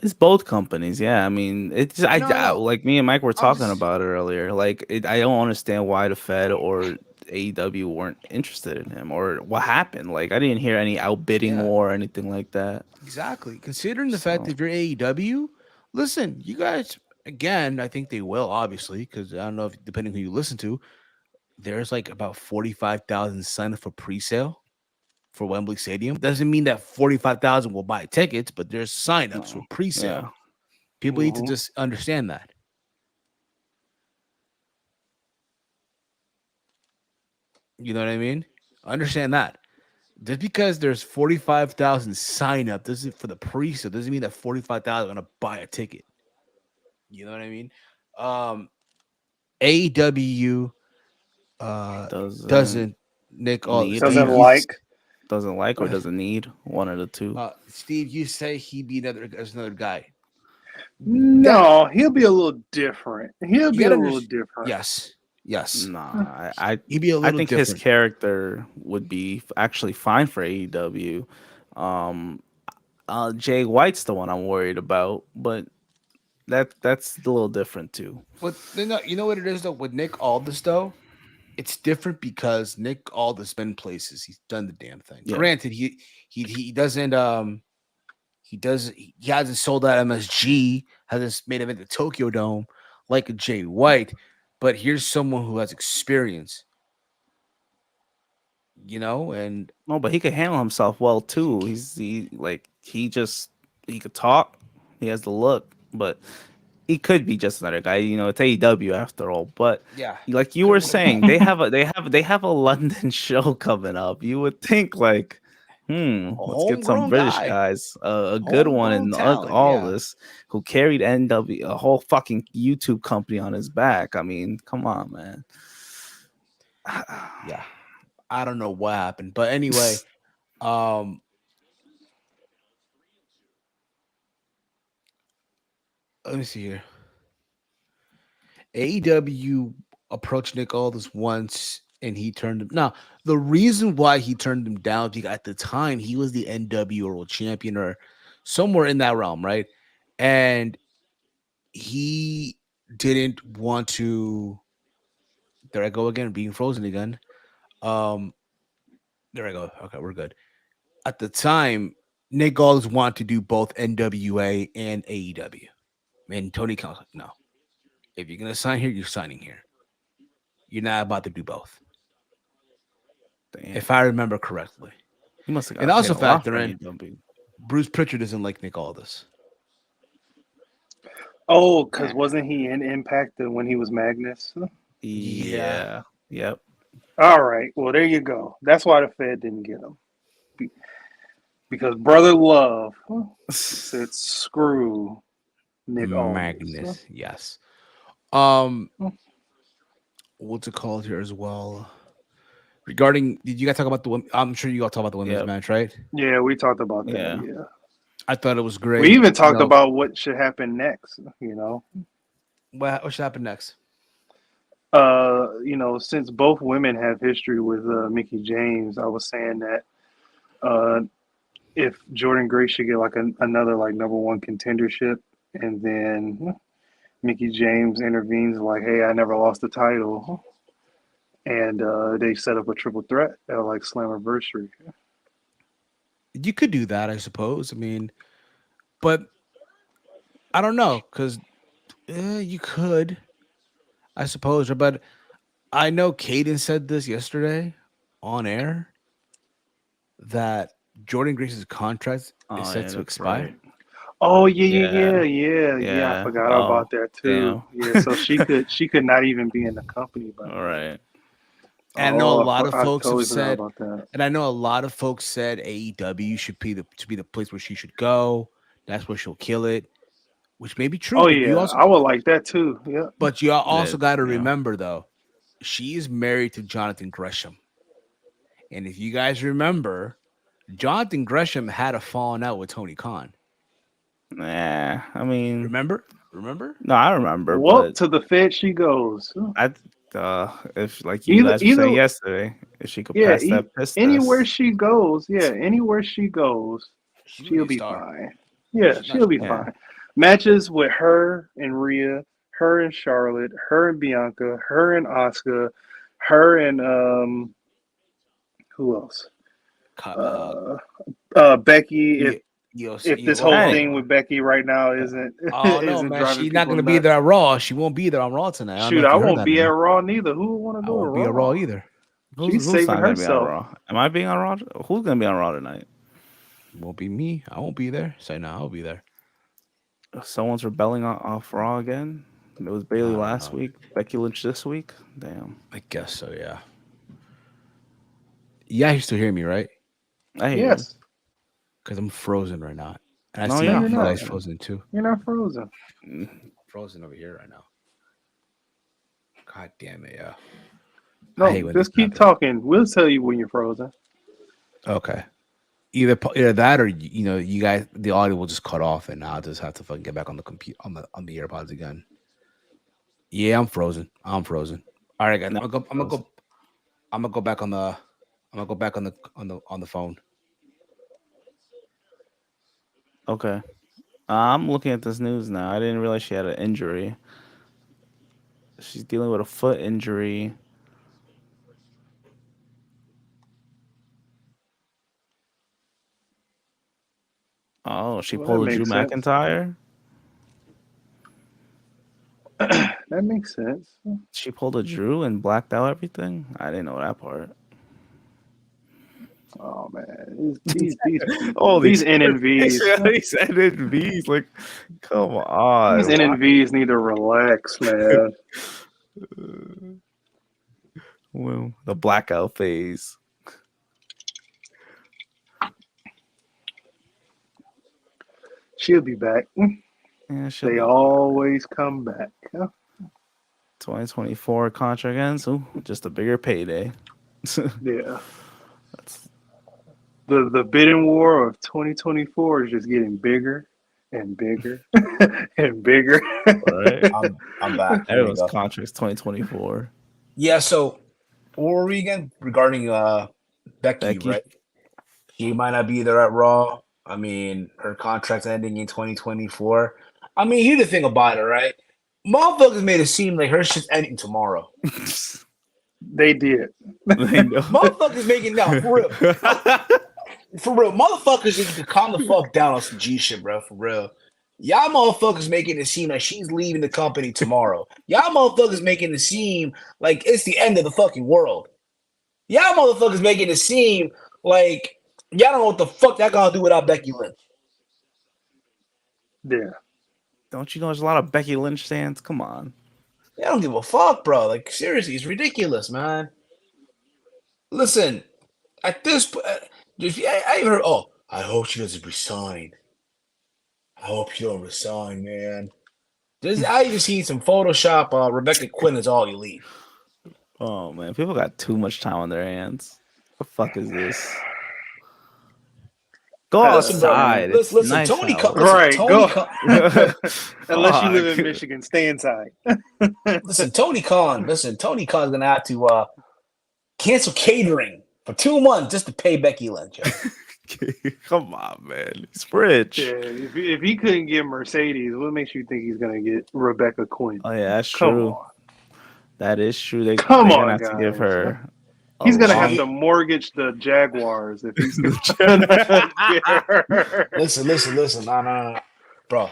It's both companies, yeah. I mean, it's No. like me and Mike were I'm talking just about it earlier. Like, I don't understand why the Fed or AEW weren't interested in him, or what happened. Like, I didn't hear any outbidding yeah, war or anything like that. exactly. Considering the fact So, that if you're AEW, listen, you guys again, I think they will obviously because I don't know if depending who you listen to, there's like about 45,000 signed up for pre-sale for Wembley Stadium. Doesn't mean that 45,000 will buy tickets, but there's sign-ups for pre-sale. Yeah. People need to Mhm. just understand that. You know what I mean? Understand that. Just because there's 45,000 sign up doesn't for the pre-sale doesn't mean that 45,000 are gonna buy a ticket. You know what I mean? Um AEW Doesn't doesn't Nick all need Doesn't Steve yeah. you like. Doesn't like or doesn't need one of the two. Steve, you say he'd be another guy. You got No, he'll be a little different. He'll you be got a to little understand. different. Yes. Yes. Nah, I He'd be a I little think his different. character would be actually fine for AEW. Um, Jay White's the one I'm worried about, but that's a little different too. But you know what it is though with Nick Aldis though? It's different because Nick Aldis been places. He's done the damn thing. Yeah. Granted, he doesn't he hasn't sold out MSG, hasn't made him into Tokyo Dome like a Jay White, but here's someone who has experience, you know, and No, but he could handle himself well too. He could talk. He has the look, but he could be just another guy. You know, it's AEW after all. But yeah, like you were saying, they have a London show coming up. You would think like, a let's get some homegrown British guy, guys, a good one, homegrown and talent, all yeah. this who carried NW a whole fucking YouTube company on his back. I mean, come on, man. Yeah. I don't know what happened, but anyway, um let me see here. AEW approached Nick Aldis once and he turned him. Now, the reason why he turned him down because at the time he was the NW World Champion or somewhere in that realm, right? And he didn't want to. There I go again, being frozen again. Um, there I go. Okay, we're good. At the time, Nick Aldis wanted to do both NWA and AEW. And Tony Khan was like, no. If you're gonna sign here, you're signing here. You're not about to do both. Damn, If I remember correctly. he must have And got paid also a lot factor for in AEW. Bruce Pritchard doesn't like Nick Aldis. Oh, because wasn't he in Impact when he was Magnus? Yeah. Yeah. Yep. All right. Well, there you go. That's why the Fed didn't get him. Because Brother Love said, screw Nick Aldis. Magnus, yes. Um, what's it called here as well? Regarding, did you guys talk about the women? I'm sure you all talk about the women's Yep. match, right? Yeah, we talked about that. Yeah. Yeah. I thought it was great. We even talked You know, about what should happen next, what should happen next? Since both women have history with Mickey James, I was saying that uh, if Jordan Grace should get like another like number one contendership, and then Mickey James intervenes like, "Hey, I never lost the title," and they set up a triple threat at like Slammiversary. You could do that, I suppose. I mean, but I don't know because you could, I suppose. But I know Caden said this yesterday on air that Jordan Grace's contract is Oh set yeah, to that's expire. right. Oh Yeah. yeah. I Yeah. forgot Oh, about that too. damn. Yeah, so she could not even be in the company by All then. right. And I know a lot of I folks have totally forgot said, about that. and I know a lot of folks said AEW should be the place where she should go. That's where she'll kill it, which may be true. Oh yeah, I would like that too. Yeah. But you Yeah. also got to Yeah. remember though, she is married to Jonathan Gresham, and if you guys remember, Jonathan Gresham had a falling out with Tony Khan. Nah. I mean, Remember? no, I remember, Well, but to the Fed she goes. I if like you Either guys were either saying yesterday, if she could yeah, pass that piss anywhere test, she goes, anywhere she goes, She's gonna be she'll a be star. fine. Yeah, She's not. she'll be yeah. fine. Matches with her and Rhea, her and Charlotte, her and Bianca, her and Asuka, her and who else? co- Becky. yeah, if this whole thing with Becky right now isn't Oh no, isn't man, driving she's not people gonna be nuts. there at Raw. She won't be there on Raw tonight. Shoot, I won't be at Raw neither. Who would want to I go to won't be at Raw either. She's saving not gonna be on herself. Raw? Am I being on Raw? Who's gonna be on Raw tonight? Won't be me. I won't be there. Say no, I'll be there. Someone's rebelling off Raw again. It was Bailey last know. week. Becky Lynch this week. Damn. I guess so. Yeah. Yeah, you still hear me, right? I hear Yes. Because I'm frozen right now. And I No, see you're you not guys frozen. frozen too. You're not frozen. Frozen over here right now. God damn it, yeah. No, I hate when just this keep happens. talking. We'll tell you when you're frozen. Okay. Either that or you guys, the audio will just cut off and I'll just have to fucking get back on the computer on the AirPods again. Yeah, I'm frozen. I'm frozen. All right, guys. I'm gonna go back on the on the phone. Okay. I'm looking at this news now. I didn't realize she had an injury. She's dealing with a foot injury. Oh, she Well, pulled that a Drew makes sense. McIntyre. That makes sense. She pulled a Drew and blacked out everything. I didn't know that part. Oh man, these These NNVs. these NNVs, like, come on. These NNVs need to relax, man. Well, the blackout phase. She'll be back. Yeah, They always come back. Huh? 2024 contract ends. Ooh, just a bigger payday. Yeah. The bidding war of 2024 is just getting bigger and bigger and bigger. Right. I'm back. Everyone's contracts 2024. Yeah, so what were we again regarding Becky, right? She might not be there at Raw. I mean, her contract's ending in 2024. I mean, here's the thing about it, right? Motherfuckers made it seem like her shit's ending tomorrow. They did. Motherfuckers making now for real. For real, motherfuckers need to calm the fuck down on some G shit, bro. For real. Y'all motherfuckers making it seem like she's leaving the company tomorrow. Y'all motherfuckers making it seem like it's the end of the fucking world. Y'all motherfuckers making it seem like y'all don't know what the fuck y'all gonna do without Becky Lynch. Yeah. Don't you know there's a lot of Becky Lynch fans? Come on. Y'all don't give a fuck, bro. Like, seriously, it's ridiculous, man. Listen, at this point, I even heard, oh, I hope she doesn't resign. I hope she don't resign, man. I even seen some Photoshop. Rebecca Quinn is all you leave. Oh man, people got too much time on their hands. What the fuck is this? Go outside. Listen, nice Tony. Right, Tony go. Unless you live in Michigan, stay inside. Listen, Tony Khan. Listen, Tony Khan's gonna have to cancel catering for 2 months just to pay Becky Lynch. Come on, man. He's rich. Yeah, if he couldn't get Mercedes, what makes you think he's gonna get Rebecca Quinn? Oh yeah, that's Come true. on. That is true. They're gonna have to give her. He's gonna have to mortgage the Jaguars if he's gonna get her. Listen. No. Bro,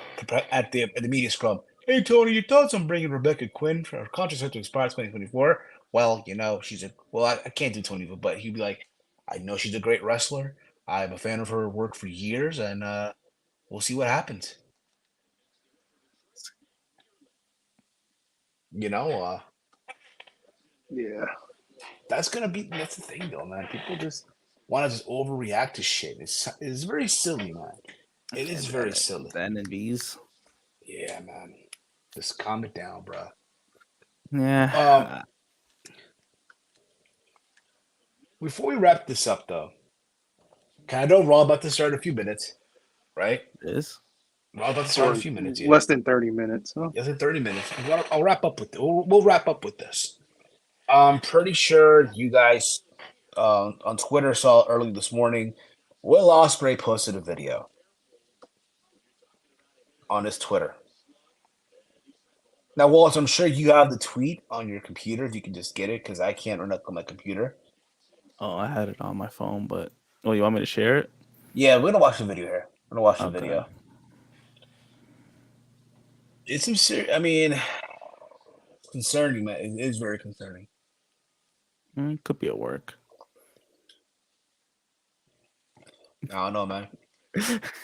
at the media scrum. Hey, Tony, your thoughts on bringing Rebecca Quinn for her contract set to expire 2024? Well, I can't do 20, but he'd be like, I know she's a great wrestler. I'm a fan of her work for years, and we'll see what happens. Yeah. That's the thing, though, man. People just want to just overreact to shit. It's very silly, man. It is very silly. The NBs. Yeah, man. Just calm it down, bro. Yeah. Before we wrap this up, though, I know Raw about to start in a few minutes, right? It is. Raw about to start in a few minutes. Yeah. Less than 30 minutes. Huh? Less than 30 minutes. I'll wrap up with it. We'll wrap up with this. I'm pretty sure you guys on Twitter saw early this morning, Will Ospreay posted a video on his Twitter. Now, Wallace, I'm sure you have the tweet on your computer if you can just get it, because I can't run it on my computer. Oh, I had it on my phone, but you want me to share it? Yeah, we're gonna watch the video here. gonna watch the Okay. video. It's some serious. I mean, concerning, man. It is very concerning. Could be at work. I don't know, man.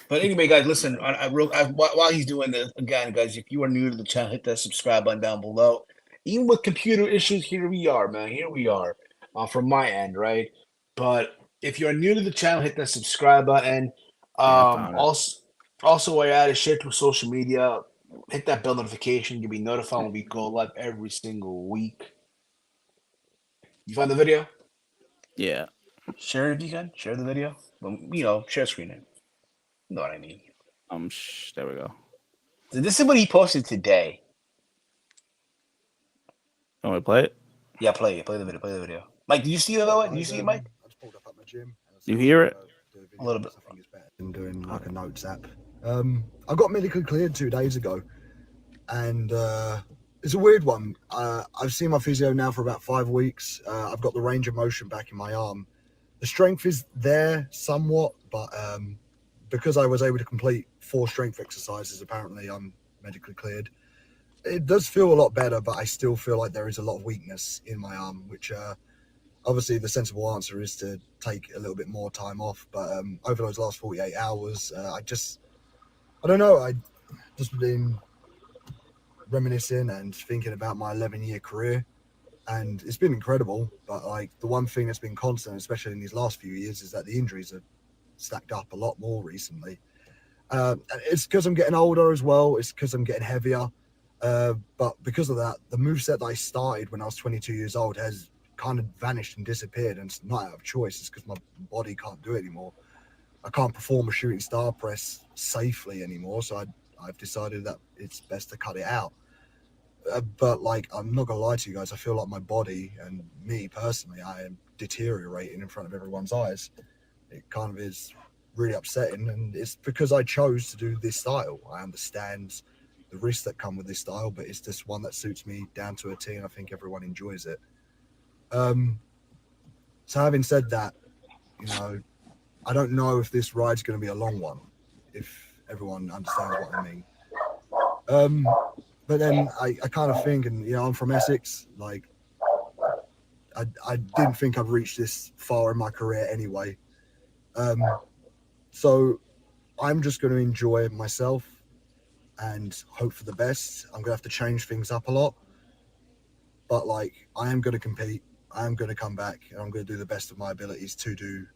But anyway, guys, listen. While he's doing this, again, guys, if you are new to the channel, hit that subscribe button down below. Even with computer issues, here we are, man. Here we are, from my end, right? But if you're new to the channel, hit that subscribe button. I found it. Also, while you're at it, share through social media. Hit that bell notification. You'll be notified when we go live every single week. You find the video? Yeah. Share it if you can. Share the video. You know, share screen it. You know what I mean. There we go. So this is what he posted today. Want me to play it? Yeah, play it. Play the video. Play the video. Mike, did you see it, by the way? Did you see it, Mike? I just pulled up at my gym. You hear it? A little bit. I think it's better than doing like a notes app. I got medically cleared 2 days ago, and it's a weird one. I've seen my physio now for about 5 weeks. I've got the range of motion back in my arm. The strength is there somewhat, but because I was able to complete 4 strength exercises, apparently I'm medically cleared. It does feel a lot better, but I still feel like there is a lot of weakness in my arm, which obviously the sensible answer is to take a little bit more time off. But over those last 48 hours, I don't know. I just been reminiscing and thinking about my 11-year career, and it's been incredible. But like the one thing that's been constant, especially in these last few years, is that the injuries have stacked up a lot more recently. And it's because I'm getting older as well. It's because I'm getting heavier. But because of that, the moveset that I started when I was 22 years old has kind of vanished and disappeared, and it's not out of choice. It's because my body can't do it anymore. I can't perform a shooting star press safely anymore, so I've decided that it's best to cut it out. But like, I'm not gonna lie to you guys, I feel like my body and me personally, I am deteriorating in front of everyone's eyes. It kind of is really upsetting, and it's because I chose to do this style. I understand the risks that come with this style, but it's just one that suits me down to a T, and I think everyone enjoys it. So having said that, you know, I don't know if this ride's going to be a long one, if everyone understands what I mean. But then I kind of think, and you know, I'm from Essex, like I didn't think I'd reached this far in my career anyway. So I'm just going to enjoy myself and hope for the best. I'm going to have to change things up a lot, but like, I am going to compete. I am going to come back, and I'm going to do the best of my abilities to do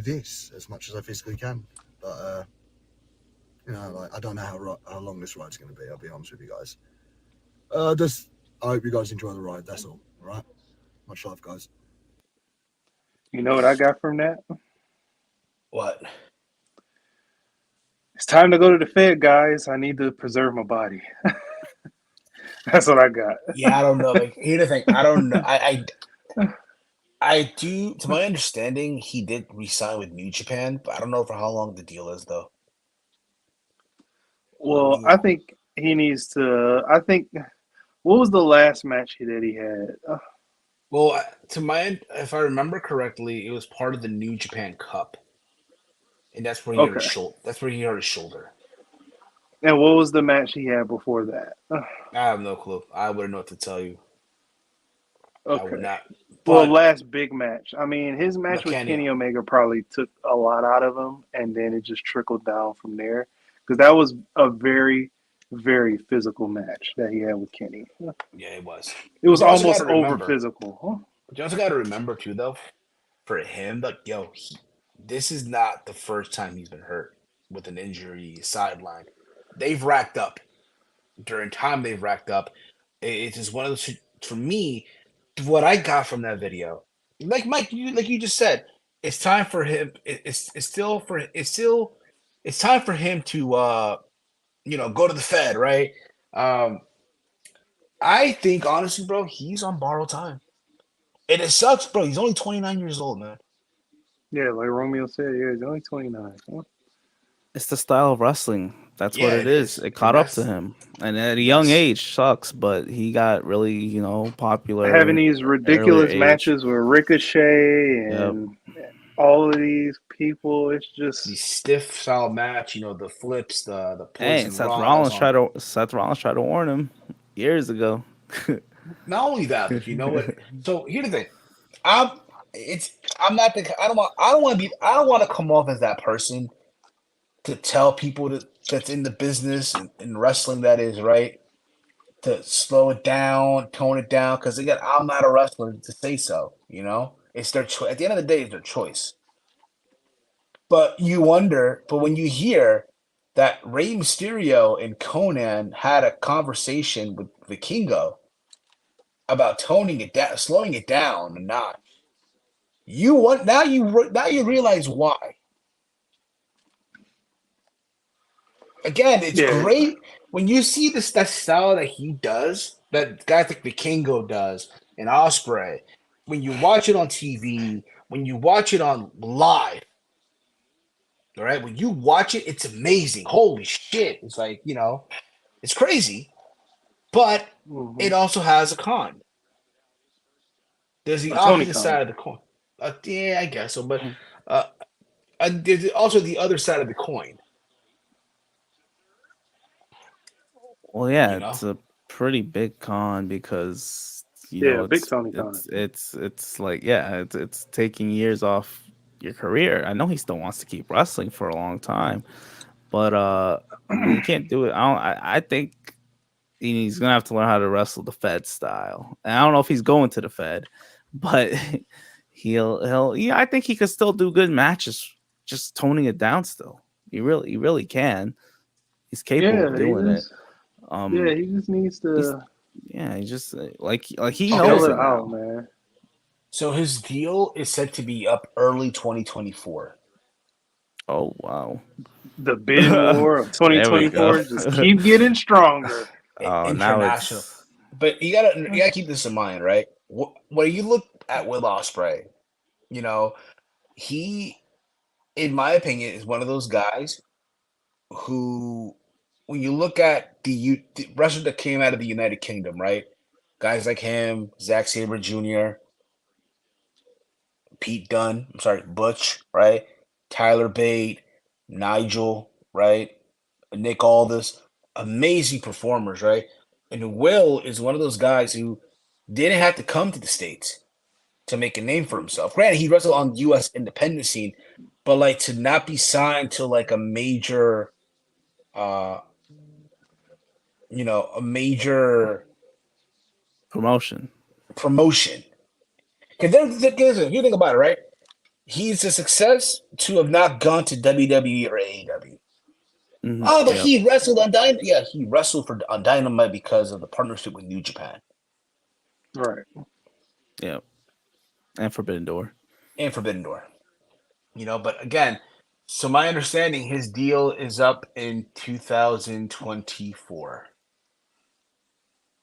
this as much as I physically can. But you know, like, I don't know how long this ride's going to be. I'll be honest with you guys. I hope you guys enjoy the ride. That's all. All right. Much love, guys. You know what I got from that? What? It's time to go to the Fed, guys. I need to preserve my body. That's what I got. Yeah, I don't know. Like, here's the thing. I don't know. I do. To my understanding, he did resign with New Japan, but I don't know for how long the deal is, though. Well, I think he needs to. What was the last match that he had? Well, to my end, if I remember correctly, it was part of the New Japan Cup, and that's where he hurt his shoulder. That's where he hurt his shoulder. And what was the match he had before that? I have no clue. I wouldn't know what to tell you. Okay. I would not. Well, last big match. I mean, his match with Kenny. Kenny Omega probably took a lot out of him, and then it just trickled down from there. Because that was a very, very physical match that he had with Kenny. Yeah, it was. It was You also almost gotta over remember- physical. Huh? But you also got to remember, too, though, for him, like, this is not the first time he's been hurt with an injury, sideline. They've racked up. During time, they've racked up. It's just one of those, for me, what I got from that video, like Mike, you just said, it's time for him. It's time for him to go to the Fed, right? I think honestly, bro, he's on borrowed time, and it sucks, bro. He's only 29 years old, man. Yeah, like Romeo said, yeah, he's only 29. Huh? It's the style of wrestling. That's what Yeah, it it is. is. It caught up That's- to him, and at a young age, sucks. But he got really, popular. Having these ridiculous early age. matches with Ricochet and all of these people. It's The just stiff style match, the flips, the Hey, and poison raws on. Seth Rollins tried to warn him years ago. Not only that, but you know what? So here's the thing. I'm it's I'm not the I don't want to come off as that person to tell people that's in the business and wrestling, that is, right, to slow it down, tone it down, because again, I'm not a wrestler to say so. It's their choice. At the end of the day, it's their choice. But when you hear that Rey Mysterio and Conan had a conversation with Vikingo about toning it down, slowing it down a notch, now you realize why. Again, it's yeah, great when you see that style that he does, that guys like Vikingo does, and Osprey. When you watch it on TV, when you watch it on live, all right, when you watch it, it's amazing. Holy shit! It's like it's crazy, but hmm it also has a con. There's the a Tony opposite Khan. side of the coin. Yeah, I guess so, but uh, there's also the other side of the coin. Well, yeah, You know, it's a pretty big con because Yeah, big Tony Khan. it's like yeah, it's taking years off your career. I know he still wants to keep wrestling for a long time, but I mean, you can't do it. I think he's gonna have to learn how to wrestle the Fed style. And I don't know if he's going to the Fed, but he'll yeah, I think he could still do good matches, just toning it down still. He really can. He's capable of Yeah, doing it. he just needs He's to yeah, he just like he okay. chill knows it it out, now. man. So his deal is said to be up early 2024. Oh wow. The bidding war of There we go. 2024 just keep getting stronger. Oh, now International. it's But you gotta keep this in mind, right? When you look at Will Ospreay, you know he, in my opinion, is one of those guys who, when you look at the wrestlers that came out of the United Kingdom, right? Guys like him, Zack Sabre Jr., Pete Dunne, I'm sorry, Butch, right? Tyler Bate, Nigel, right? Nick Aldis, amazing performers, right? And Will is one of those guys who didn't have to come to the States to make a name for himself. Granted, he wrestled on the US independent scene, but like to not be signed to like uh a major promotion. promotion. Because then you think about it, right? He's a success to have not gone to WWE or AEW. Oh, but Yep. he wrestled on Dynamite. Yeah, he wrestled on Dynamite because of the partnership with New Japan Right. Yep. And Forbidden Door. and Forbidden Door. But again, so my understanding, his deal is up in 2024.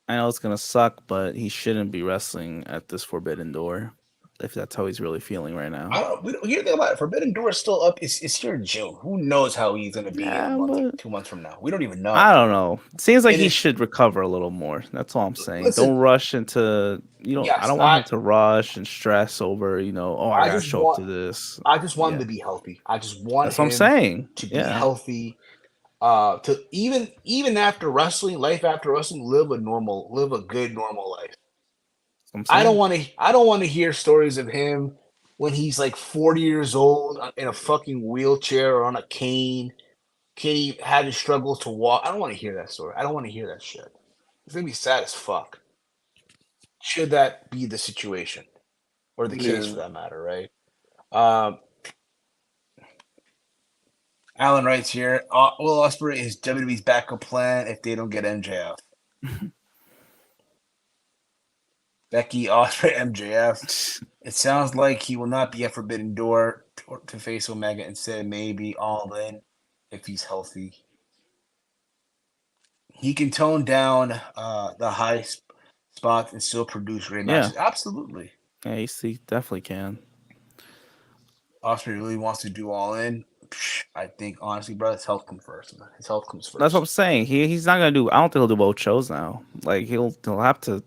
I know it's gonna suck, but he shouldn't be wrestling at this Forbidden Door if that's how he's really feeling right now. You think about it. Forbidden Door is still up. It's here in June. Who knows how he's going to be in a Yeah, month, but 2 months from now? We don't even know. I don't know. Seems like And he if should recover a little more. That's all I'm saying. listen, Don't rush into I yes, don't want him to rush and stress over, oh, I I gotta just show up want to this. I just want him Yeah. to be healthy. I just want That's what I'm him saying. to be Yeah. healthy. To even after wrestling, life after wrestling, live a good normal life. That's what I'm saying. I don't want to hear stories of him when he's like 40 years old in a fucking wheelchair or on a cane. Kenny had his struggles to walk. I don't want to hear that story. I don't want to hear that shit. It's gonna be sad as fuck. Should that be the situation or the case Yeah. for that matter, right? Um, Alan writes here, Will Ospreay is WWE's backup plan if they don't get MJF. Becky Ospreay MJF. It sounds like he will not be at Forbidden Door to face Omega. Instead, maybe All In if he's healthy. He can tone down the high spots and still produce great Yeah. matches. Absolutely. Yeah, he definitely can. Osprey really wants to do All In. I think honestly, bro, his health comes first. His health comes first. That's what I'm saying. He's not gonna do. I don't think he'll do both shows now. Like he'll have to.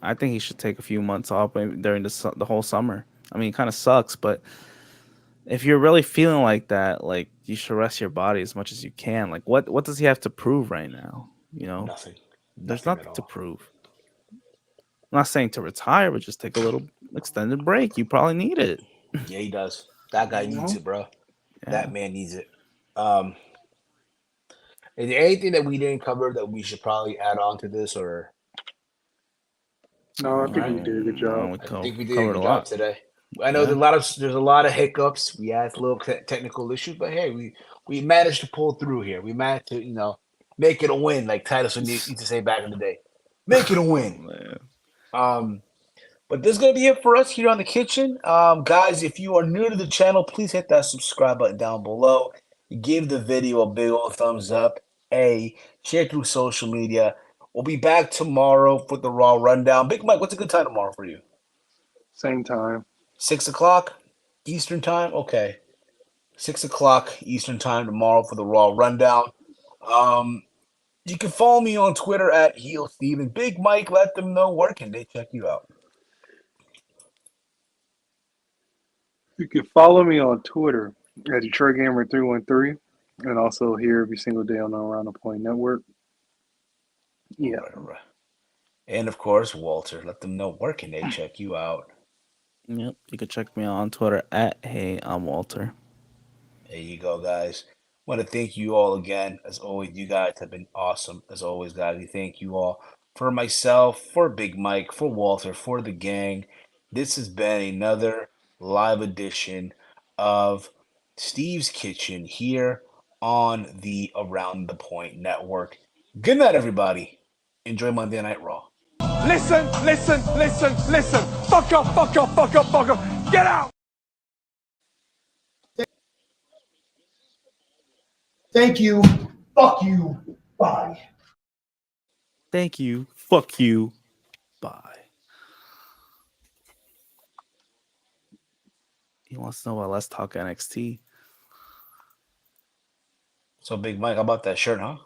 I think he should take a few months off maybe during the whole summer. I mean, it kind of sucks, but if you're really feeling like that, like you should rest your body as much as you can. Like what does he have to prove right now? You know, Nothing. there's Nothing at nothing to all. prove. I'm not saying to retire, but just take a little extended break. You probably need it. Yeah, he does. That guy You needs know? it, bro. Yeah. That man needs it. Um, is there anything that we didn't cover that we should probably add on to this, or No, I think we did a good job. We I think we did a covered good a job lot. today. I know Yeah. there's a lot of hiccups. We had little technical issues, but hey, we managed to pull through here. We managed to make it a win, like Titus used to say back in the day. Make it a win. Man. But this is going to be it for us here on the kitchen. Guys, if you are new to the channel, please hit that subscribe button down below. Give the video a big old thumbs up. Share through social media. We'll be back tomorrow for the Raw Rundown. Big Mike, what's a good time tomorrow for you? Same time. 6 o'clock Eastern time? Okay. 6 o'clock Eastern time tomorrow for the Raw Rundown. You can follow me on Twitter at HeelSteven. Big Mike, let them know where can they check you out. You can follow me on Twitter at Detroit Gamer 313, and also here every single day on the Around the Point Network. Yeah. Right. And of course, Walter, let them know where can they check you out. Yep. You can check me out on Twitter at Hey, I'm Walter. There you go, guys. Want to thank you all again. As always, you guys have been awesome. As always, guys, we thank you all. For myself, for Big Mike, for Walter, for the gang, this has been another live edition of Steve's Kitchen here on the Around the Point Network. Good night, everybody. Enjoy Monday Night Raw. Listen. Fuck up. Get out. Thank you. Fuck you. Bye. Thank you. Fuck you. Bye. He wants to know about Let's Talk NXT. So, Big Mike, how about that shirt, huh?